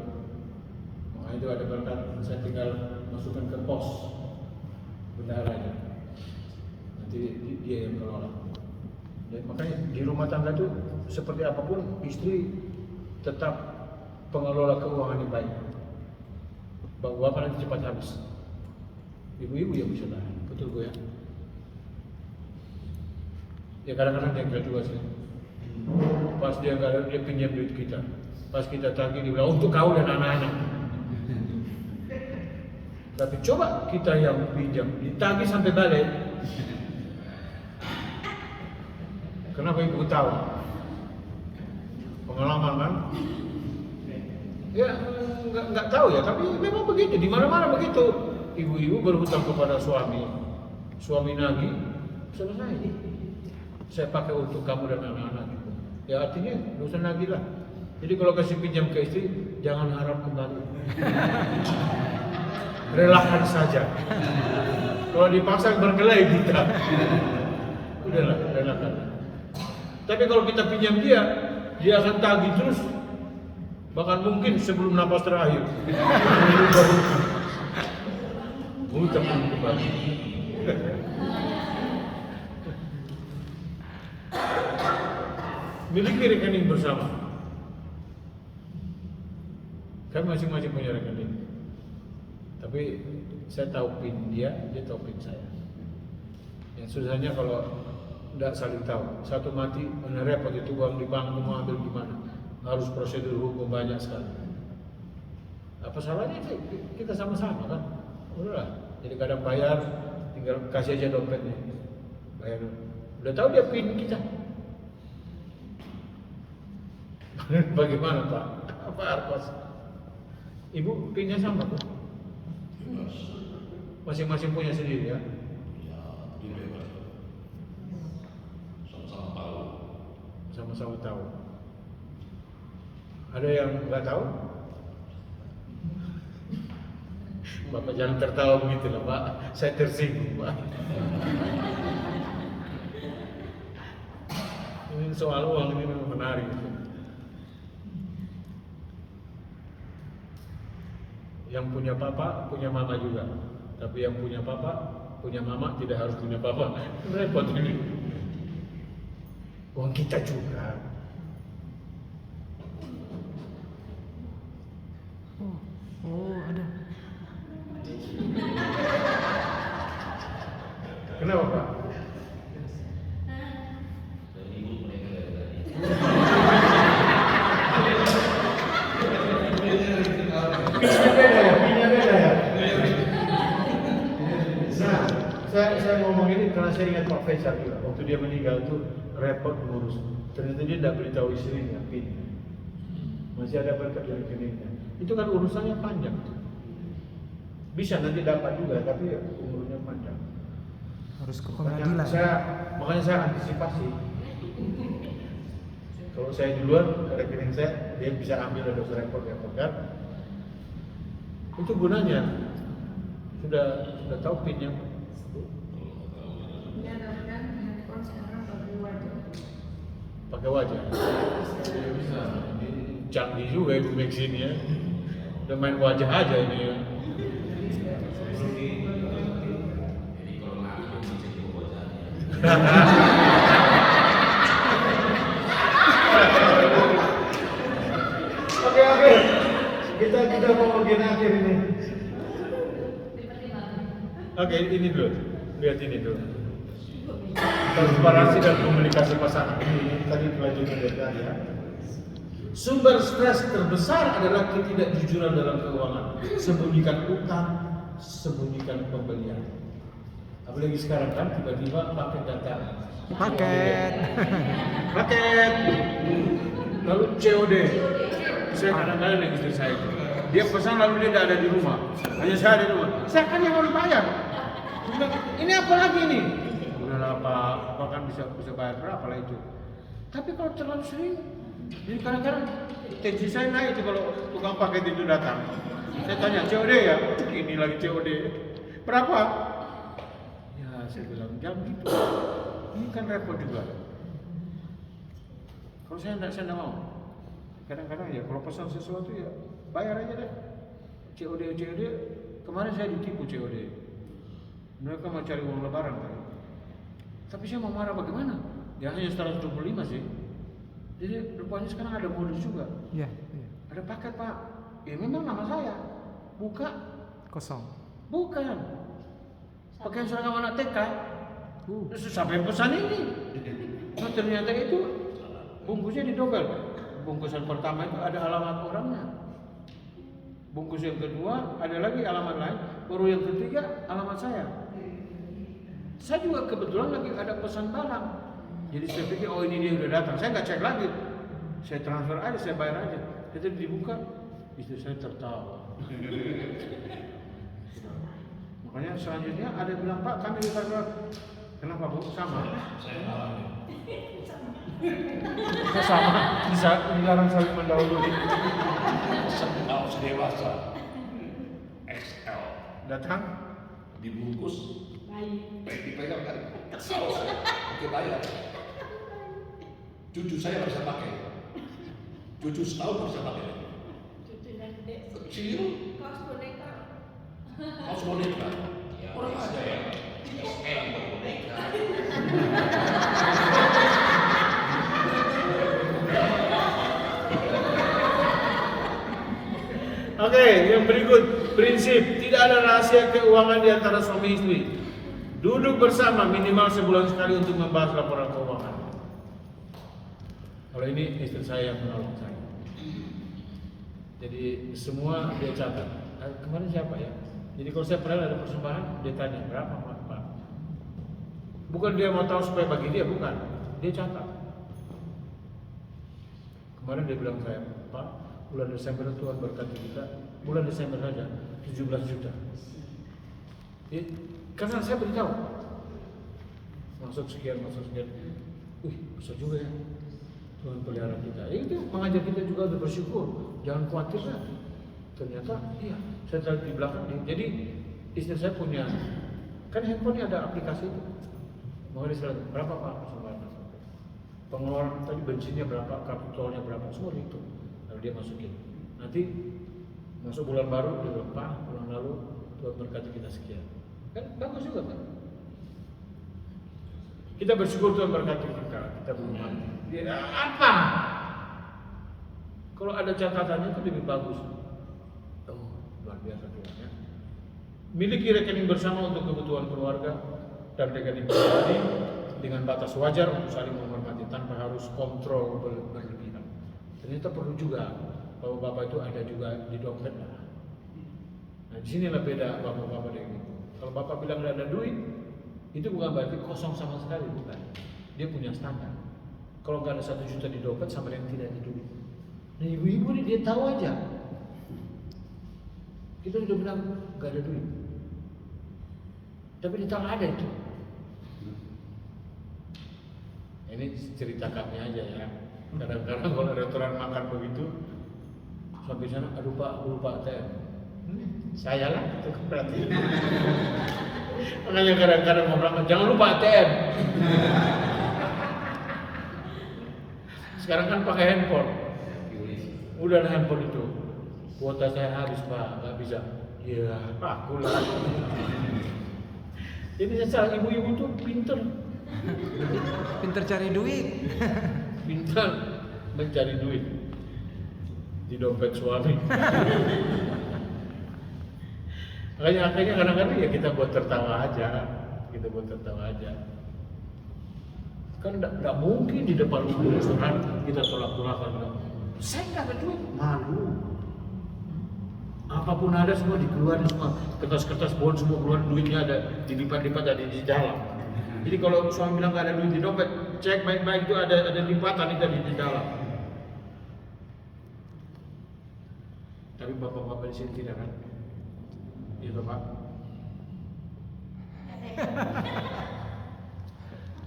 makanya itu ada berkat, saya tinggal masukkan ke pos bendahara aja. Nanti dia yang kelola. Dan makanya di rumah tangga itu seperti apapun istri tetap pengelola keuangan yang baik. Bapak nanti cepat habis. Ibu-ibu yang bisa tahan, betul Bu ya? Ya kadang-kadang dia juga sih. Pas dia nggak ada, dia pinjam duit kita. Pas kita tagih dia bilang untuk kau dan anak-anak. Tapi coba kita yang pinjam ditagih sampai balik. Kenapa ibu tahu? Pengalaman kan? Ya nggak tahu ya, tapi memang begitu. Di mana-mana begitu. Ibu-ibu berhutang kepada suami nagih, selesai. Saya pakai untuk kamu dan anak-anak. Ya artinya nggak usah nagih lah. Jadi kalau kasih pinjam ke istri, jangan harap kembali. Relakan saja. Kalau dipaksa berkelahi kita, udahlah relakan. Tapi kalau kita pinjam dia akan tagih terus. Bahkan mungkin sebelum napas terakhir. Hutang kembali. Miliki rekening bersama. Kan masing-masing punya rekening. Tapi saya tahu PIN dia tahu PIN saya. Yang susahnya kalau tidak saling tahu. Satu mati, mana repot itu uang di bank mau ambil gimana? Harus prosedur hukum banyak sekali. Apa salahnya kita sama-sama kan? Udahlah. Jadi kadang bayar, tinggal kasih aja dompetnya. Bayar. Udah tahu dia PIN kita. Bagaimana Pak? Apa arpas? Ibu PIN-nya sama Bu? Masing-masing punya sendiri ya? Sama-sama tahu. Ada yang nggak tahu? Bapak jangan tertawa begitu lah Pak. Saya tersinggung Pak. Ini soal uang ini memang menarik. Yang punya papa, punya mama juga. Tapi yang punya papa, punya mama tidak harus punya papa. Repot ini. Uang kita juga. Oh, ada. Kenapa Pak? Pinnya beda ya. Nah, saya ngomong ini karena saya ingat Pak Faisal juga. Waktu dia meninggal tuh repot ngurus. Ternyata dia tidak beritahu istrinya pin. Masih ada berkat di rekeningnya. Itu kan urusannya panjang. Bisa nanti dapat juga, tapi ya umurnya panjang. Harus ke pengadilan. Makanya saya antisipasi. Kalau saya duluan, rekening saya dia bisa ambil ada repot kan. Itu gunanya sudah tahu pinnya. Ini adakan handphone sekarang Pakai wajah. Canggih juga Ibu Max ini ya. Udah main wajah aja ini ya. Oke. Kita mau bagian akhir ini. Oke, ini dulu. Lihat ini dulu. Transparansi dan komunikasi pasangan. Ini tadi kelanjutan dari tadi ya. Sumber stres terbesar adalah ketidakjujuran dalam keuangan. Sembunyikan utang, sembunyikan pembelian. Apalagi sekarang kan tiba-tiba paket datang. Paket. Lalu COD. Saya kadang-kadang dengan istri saya itu. Dia pesan lalu dia tidak ada di rumah. Hanya saya ada di rumah. Saya kan yang harus bayar. Ini apa lagi nih? Udahlah Pak, kan bisa bayar berapa lah itu. Tapi kalau terlalu sering, jadi kadang-kadang tensi saya naik itu kalau tukang paket itu datang. Saya tanya, COD ya? Ini lagi COD. Berapa? Ya saya bilang, jangan gitu. Ini kan repot juga. Kalau saya tidak mau. Kadang-kadang ya kalau pesan sesuatu ya bayar aja deh. COD. Kemarin saya ditipu COD. Mereka mau cari uang lebaran kan. Tapi saya mau marah bagaimana? Ya hanya 125 sih. Jadi rupanya sekarang ada modus juga. Iya. Ada paket Pak. Ya memang nama saya. Buka. Kosong. Bukan. Pakaian seragam anak TK. Sampai pesan ini. Nah, ternyata itu bungkusnya didobel. Bungkusan pertama itu ada alamat orangnya. Bungkus yang kedua ada lagi alamat lain. Baru yang ketiga alamat saya. Saya juga kebetulan lagi ada pesan barang. Jadi saya pikir oh ini dia udah datang. Saya nggak cek lagi. Saya transfer aja, saya bayar aja. Ketika dibuka, istri saya tertawa. Makanya selanjutnya ada yang bilang Pak kami ditanggap. Kenapa Bu? Sama. Kok sama? Bisa dilarang saling mendahului. Kaos dewasa XL Datang. dibungkus bayi. dipegang kan kaos oke bayar. Cucu saya nggak bisa pakai, cucu setahun nggak bisa pakai, Cucunya gede. kecil Kaos boneka. kaos boneka orang aja ya XL boneka. Oke, yang berikut prinsip tidak ada rahasia keuangan di antara suami istri. Duduk bersama minimal sebulan sekali untuk membahas laporan keuangan. Kalau ini istri saya yang menolong saya. Jadi semua dia catat. Kemarin siapa ya? Jadi kalau saya pernah ada persembahan, dia tanya berapa Pak? Bukan dia mau tahu supaya bagi dia, bukan. Dia catat. Kemarin dia bilang saya, Pak, bulan Desember Tuhan berkati kita, bulan Desember saja 17 juta. Ya, karena saya beritahu, masuk sekian. Wih, besar juga ya. Tuhan pelihara kita. Itu mengajar kita juga untuk bersyukur. Jangan khawatir lah. Ternyata, iya, saya tadi di belakang. Jadi istri saya punya, kan handphonenya ada aplikasi itu. Mau disilakan berapa Pak? Pengeluaran tadi bensinnya berapa, kartu tolnya berapa, semua itu. Lalu dia masukin. Nanti masuk bulan baru dia bilang, Pak, bulan lalu Tuhan berkati kita sekian. Kan bagus juga kan? Kita bersyukur Tuhan berkati kita belum mati. Dia apa? Kalau ada catatannya itu lebih bagus. Oh, luar biasa Tuhan ya. Miliki rekening bersama untuk kebutuhan keluarga dan rekening pribadi dengan batas wajar untuk saling menghormati tanpa harus kontrol berlebihan. Ternyata perlu juga bapak-bapak itu ada juga di dompet lah. Nah, di sinilah beda bapak-bapak dengan ibu. Kalau bapak bilang tidak ada duit, itu bukan berarti kosong sama sekali, bukan. Dia punya standar. Kalau nggak ada 1 juta di dompet sama yang tidak ada duit. Nah ibu-ibu ini dia tahu aja. Kita sudah bilang nggak ada duit, tapi dia tahu ada itu. Ini cerita kami aja ya. Kadang-kadang kalau restoran makan begitu, sampai sana, aduh Pak, aku lupa ATM. Saya lah, itu berarti. Makanya kadang-kadang mau berangkat, jangan lupa ATM. Sekarang kan pakai handphone. Udah ada handphone itu. Kuota saya habis Pak, nggak bisa. Ya, aku lah. Jadi secara ibu-ibu tuh pinter. Pinter cari duit. Pintar mencari duit di dompet suami. Makanya kadang-kadang ya kita buat tertawa aja, Kan tidak mungkin di depan umum restoran kita tolak-tolakan. Saya nggak ada duit, malu. Apapun ada semua dikeluarin semua, kertas-kertas bon semua keluar, duitnya ada dilipat-lipat ada di dalam. Jadi kalau suami bilang nggak ada duit di dompet, cek baik-baik itu ada lipatan itu di dalam. Tapi bapak-bapak di sini tidak kan? Iya Bapak.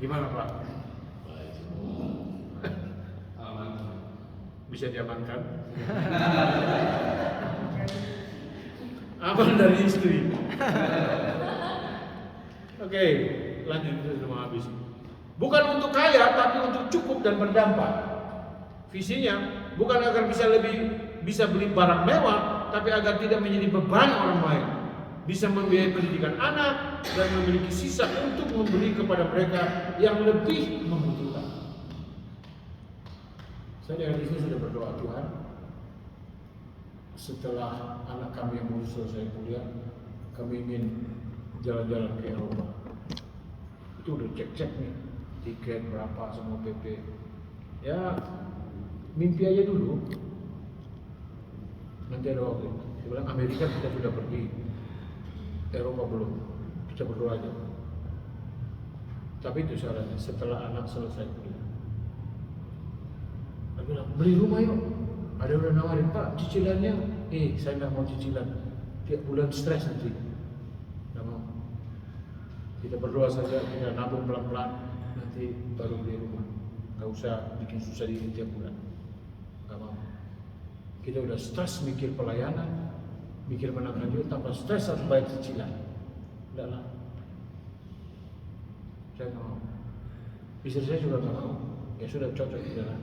Gimana Pak? Bisa diamankan? Aman dari istri. Oke, lanjut kita sudah mau habis. Bukan untuk kaya, tapi untuk cukup dan berdampak. Visinya bukan agar bisa beli barang mewah, tapi agar tidak menjadi beban orang lain. Bisa membiayai pendidikan anak dan memiliki sisa untuk memberi kepada mereka yang lebih membutuhkan. Saya dengan istri sudah berdoa, Tuhan, setelah anak kami yang baru selesai kuliah, kami ingin jalan-jalan ke Eropa. Itu udah cek-cek nih, tiket berapa, semua PP. Ya, mimpi aja dulu. Nanti ada waktu. Dia bilang Amerika kita sudah pergi, Eropa belum. Kita berdoa aja. Tapi itu syaratnya setelah anak selesai kuliah. Dia bilang beli rumah yuk. Ada udah nawarin Pak cicilannya. Saya nggak mau cicilan. Tiap bulan stres nanti. Nggak mau. Kita berdoa saja, kita nabung pelan-pelan. Nanti baru beli rumah. Nggak usah bikin susah di tiap bulan. Nggak mau. Kita udah stres mikir pelayanan, mikir menangkan juga tanpa stres harus bayar cicilan. Enggak lah. Saya nggak mau. Istri saya juga nggak mau. Ya sudah cocok tidak lah.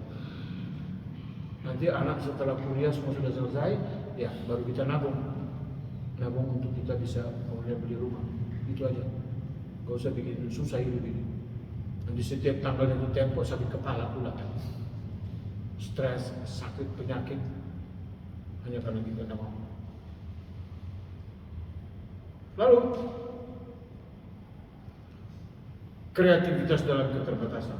Nanti anak setelah kuliah semua sudah selesai, ya baru kita nabung untuk kita bisa kemudian beli rumah. Itu aja. Gak usah bikin susah hidup ini. Nanti setiap tanggal itu tempo sakit kepala pula kan. Stres, sakit, penyakit, hanya karena kita tidak mau. Lalu kreativitas dalam keterbatasan.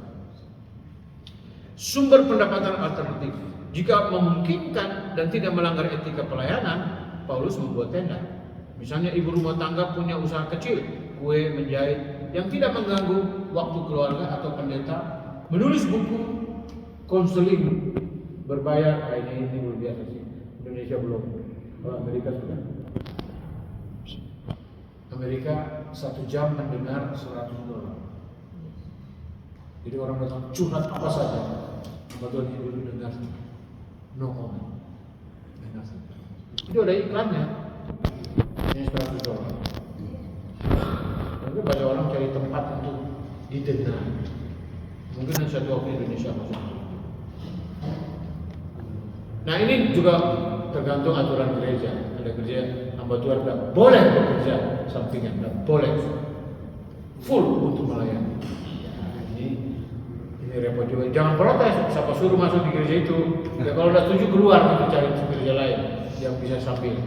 Sumber pendapatan alternatif. Jika memungkinkan dan tidak melanggar etika pelayanan, Paulus membuat tenda. Misalnya ibu rumah tangga punya usaha kecil, kue, menjahit, yang tidak mengganggu waktu keluarga atau pendeta, menulis buku, konseling, berbayar. Ini luar biasa sih. Indonesia belum, kalau Amerika sudah. Amerika 1 jam mendengar $100. Jadi orang datang curhat apa saja, kebetulan ibu dulu dengar, no comment. Itu ada iklannya, ini $100. Tapi banyak orang cari tempat untuk didengar. Mungkin ada satu waktu Indonesia masuk. Nah ini juga tergantung aturan gereja. Ada gereja hamba Tuhan tidak boleh bekerja sampingan, tidak boleh full untuk melayani. Ini repot juga. Jangan protes, siapa suruh masuk di gereja itu. Ya kalau udah setuju keluar kita cari gereja lain yang bisa sambil.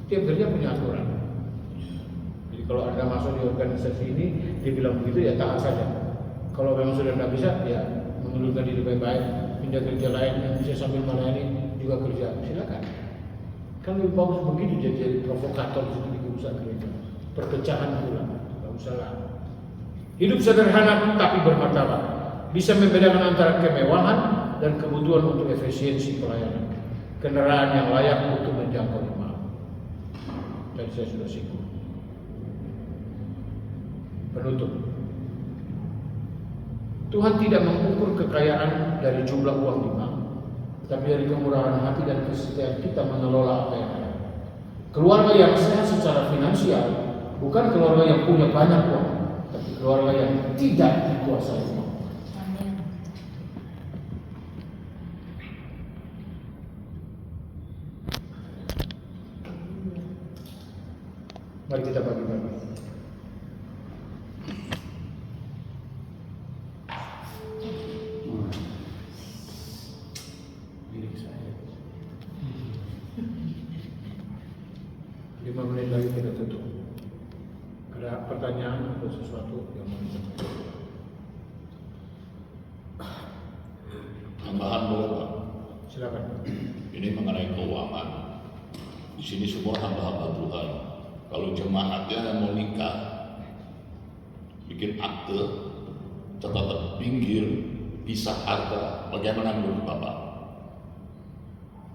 Tiap gereja punya aturan. Jadi kalau Anda masuk di organisasi ini, dia bilang begitu ya taat saja. Kalau memang sudah tidak bisa, ya mengundurkan diri baik-baik, pindah gereja lain yang bisa sambil melayani juga kerja. Silakan. Kan lebih bagus begitu jadi provokator itu di urusan gereja. Perpecahan pula, nggak usah lah. Hidup sederhana tapi bermartabat, bisa membedakan antara kemewahan dan kebutuhan untuk efisiensi pelayanan. Kendaraan yang layak untuk menjangkau jemaat. Tadi saya sudah singgung. Penutup. Tuhan tidak mengukur kekayaan dari jumlah uang di bank, tapi dari kemurahan hati dan kesetiaan kita mengelola apa yang ada. Keluarga yang sehat secara finansial bukan keluarga yang punya banyak uang, tapi keluarga yang tidak dikuasai uang. Mari kita bagi-bagi. Diri saya. 5 menit lagi kita tutup. Ada pertanyaan atau sesuatu yang mau disampaikan? Tambahan boleh Pak? Silakan. Ini mengenai keuangan. Di sini semua hamba-hamba Tuhan. Kalau jemaatnya mau nikah, bikin akte, catatan pinggir, pisah harta, bagaimana menurut Bapak?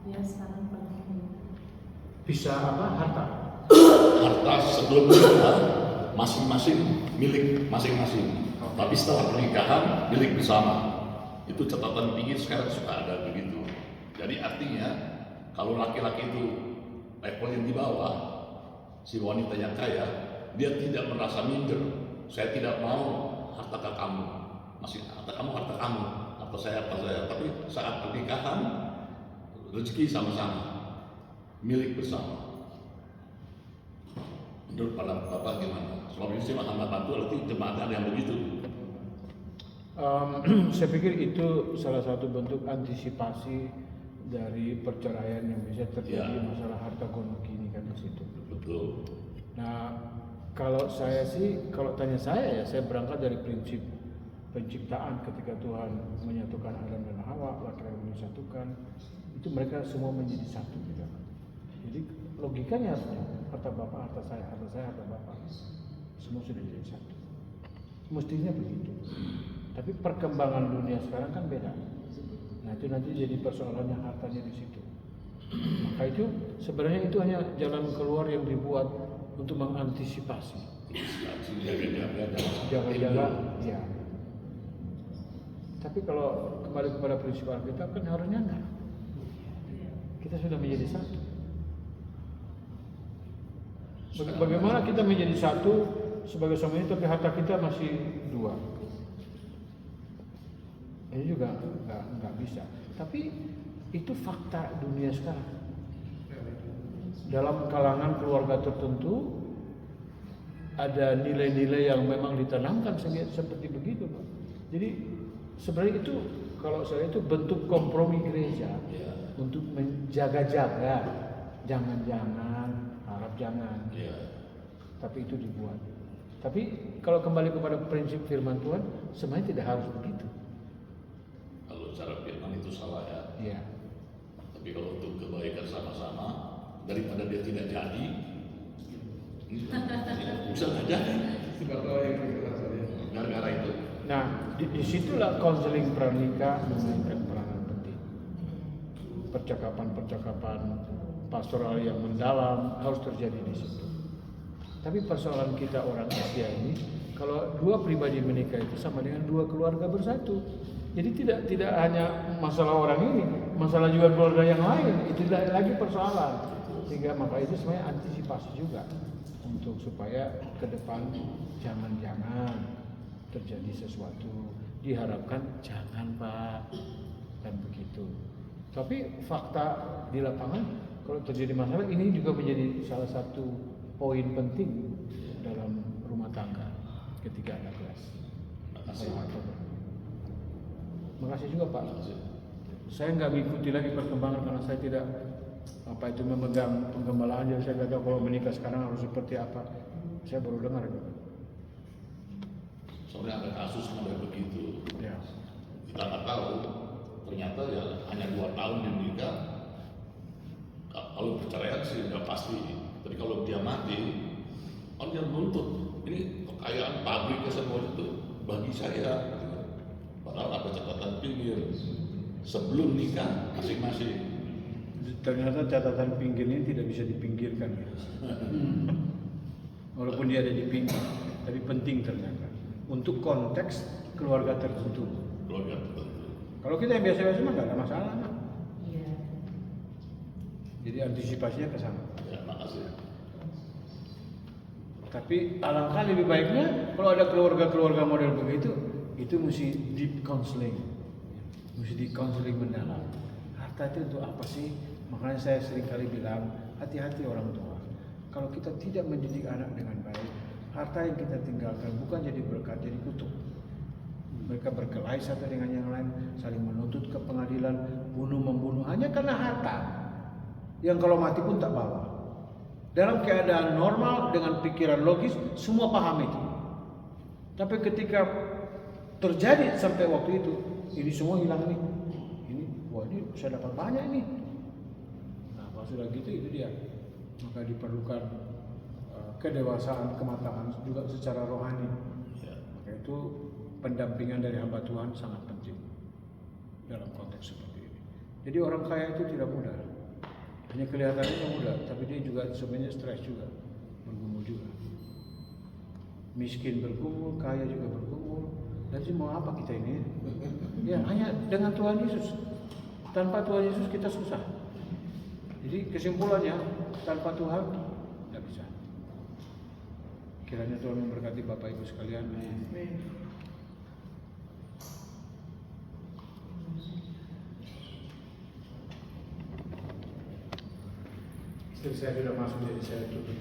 Ya sekarang paling Bisa apa? Harta. Harta sebelum menikah masing-masing milik masing-masing, tapi setelah pernikahan milik bersama. Itu catatan pinggir sekarang suka ada begitu. Jadi artinya kalau laki-laki itu level yang di bawah, si wanita yang kaya, dia tidak merasa minder. Saya tidak mau harta kamu, masih harta kamu, harta saya. Tapi saat pernikahan rezeki sama-sama, milik bersama. Menurut Bapak gimana? Selama ini saya hamba bantu, artinya jemaat ada yang begitu. Saya pikir itu salah satu bentuk antisipasi dari perceraian yang bisa terjadi masalah harta gono gini kan di situ. Betul. Nah, kalau saya sih, kalau tanya saya ya, saya berangkat dari prinsip penciptaan ketika Tuhan menyatukan Adam dan Hawa, laki-laki disatukan, itu mereka semua menjadi satu gitu. Jadi logikanya harta Bapak, harta saya, harta Bapak, semua sudah jadi satu. Mestinya begitu. Tapi perkembangan dunia sekarang kan beda. Nah itu nanti jadi persoalannya hartanya di situ. Maka itu sebenarnya itu hanya jalan keluar yang dibuat untuk mengantisipasi. Jaga-jaga, ya. Tapi kalau kembali kepada prinsip Alkitab kan harusnya enggak. Kita sudah menjadi satu. Bagaimana kita menjadi satu sebagai suami ini, tapi harta kita masih dua? Ini juga nggak bisa. Tapi itu fakta dunia sekarang. Dalam kalangan keluarga tertentu ada nilai-nilai yang memang ditanamkan seperti begitu, Pak. Jadi sebenarnya itu kalau saya itu bentuk kompromi gereja untuk menjaga-jaga, jangan-jangan, harap jangan. Tapi itu dibuat. Tapi kalau kembali kepada prinsip firman Tuhan, sebenarnya tidak harus begitu. Kalau cara firman itu salah ya. Iya. Tapi kalau untuk kebaikan sama-sama, daripada dia tidak jadi, bisa nggak jadi. Gara-gara itu. Nah, disitulah konseling pranikah memainkan peranan penting. Percakapan-percakapan pastoral yang mendalam harus terjadi di situ. Tapi persoalan kita orang Asia ini, kalau dua pribadi menikah itu sama dengan dua keluarga bersatu. Jadi tidak hanya masalah orang ini, masalah juga keluarga yang lain. Itu lagi persoalan. Sehingga maka itu sebenarnya antisipasi juga untuk supaya ke depan jangan-jangan terjadi sesuatu. Diharapkan jangan, Pak, dan begitu. Tapi fakta di lapangan kalau terjadi masalah ini juga menjadi salah satu poin penting dalam rumah tangga ketika ada kelas. Makasih juga Pak. Saya nggak mengikuti lagi perkembangan karena saya tidak memegang penggembalaan, jadi saya nggak tahu kalau menikah sekarang harus seperti apa. Saya baru dengar itu. Soalnya ada kasus model begitu. Ya. Kita nggak tahu. Ternyata ya hanya 2 tahun dia menikah. Kalau perceraian sih udah pasti, tapi kalau dia mati, orang yang menuntut ini kekayaan pabriknya semua itu bagi saya. Padahal ada catatan pinggir sebelum nikah masing-masing. Ternyata catatan pinggir ini tidak bisa dipinggirkan ya. Walaupun dia ada di pinggir, tapi penting ternyata untuk konteks keluarga tertentu. Keluarga tertentu. Kalau kita yang biasa-biasa mah nggak ada masalah. Nah. Iya. Jadi antisipasinya ke sana. Ya, makasih. Tapi alangkah lebih baiknya kalau ada keluarga-keluarga model begitu, itu mesti deep counseling, mesti di counseling mendalam. Harta itu untuk apa sih? Makanya saya sering kali bilang, hati-hati orang tua. Kalau kita tidak mendidik anak dengan baik, harta yang kita tinggalkan bukan jadi berkat, jadi kutuk. Mereka berkelahi satu dengan yang lain, saling menuntut ke pengadilan, bunuh-membunuh hanya karena harta. Yang kalau mati pun tak bawa. Dalam keadaan normal dengan pikiran logis, semua paham itu. Tapi ketika terjadi sampai waktu itu, ini semua hilang nih. Wah ini saya dapat banyak ini. Nah kalau sudah gitu itu dia. Maka diperlukan kedewasaan, kematangan juga secara rohani. Maka itu pendampingan dari hamba Tuhan sangat penting dalam konteks seperti ini. Jadi orang kaya itu tidak mudah. Hanya kelihatannya mudah, tapi dia juga sebenarnya stres juga, bergumul juga. Miskin bergumul, kaya juga bergumul. Jadi mau apa kita ini? Ya hanya dengan Tuhan Yesus. Tanpa Tuhan Yesus kita susah. Jadi kesimpulannya tanpa Tuhan tidak bisa. Kiranya Tuhan memberkati Bapak Ibu sekalian. Istri saya sudah masuk, jadi saya tutup.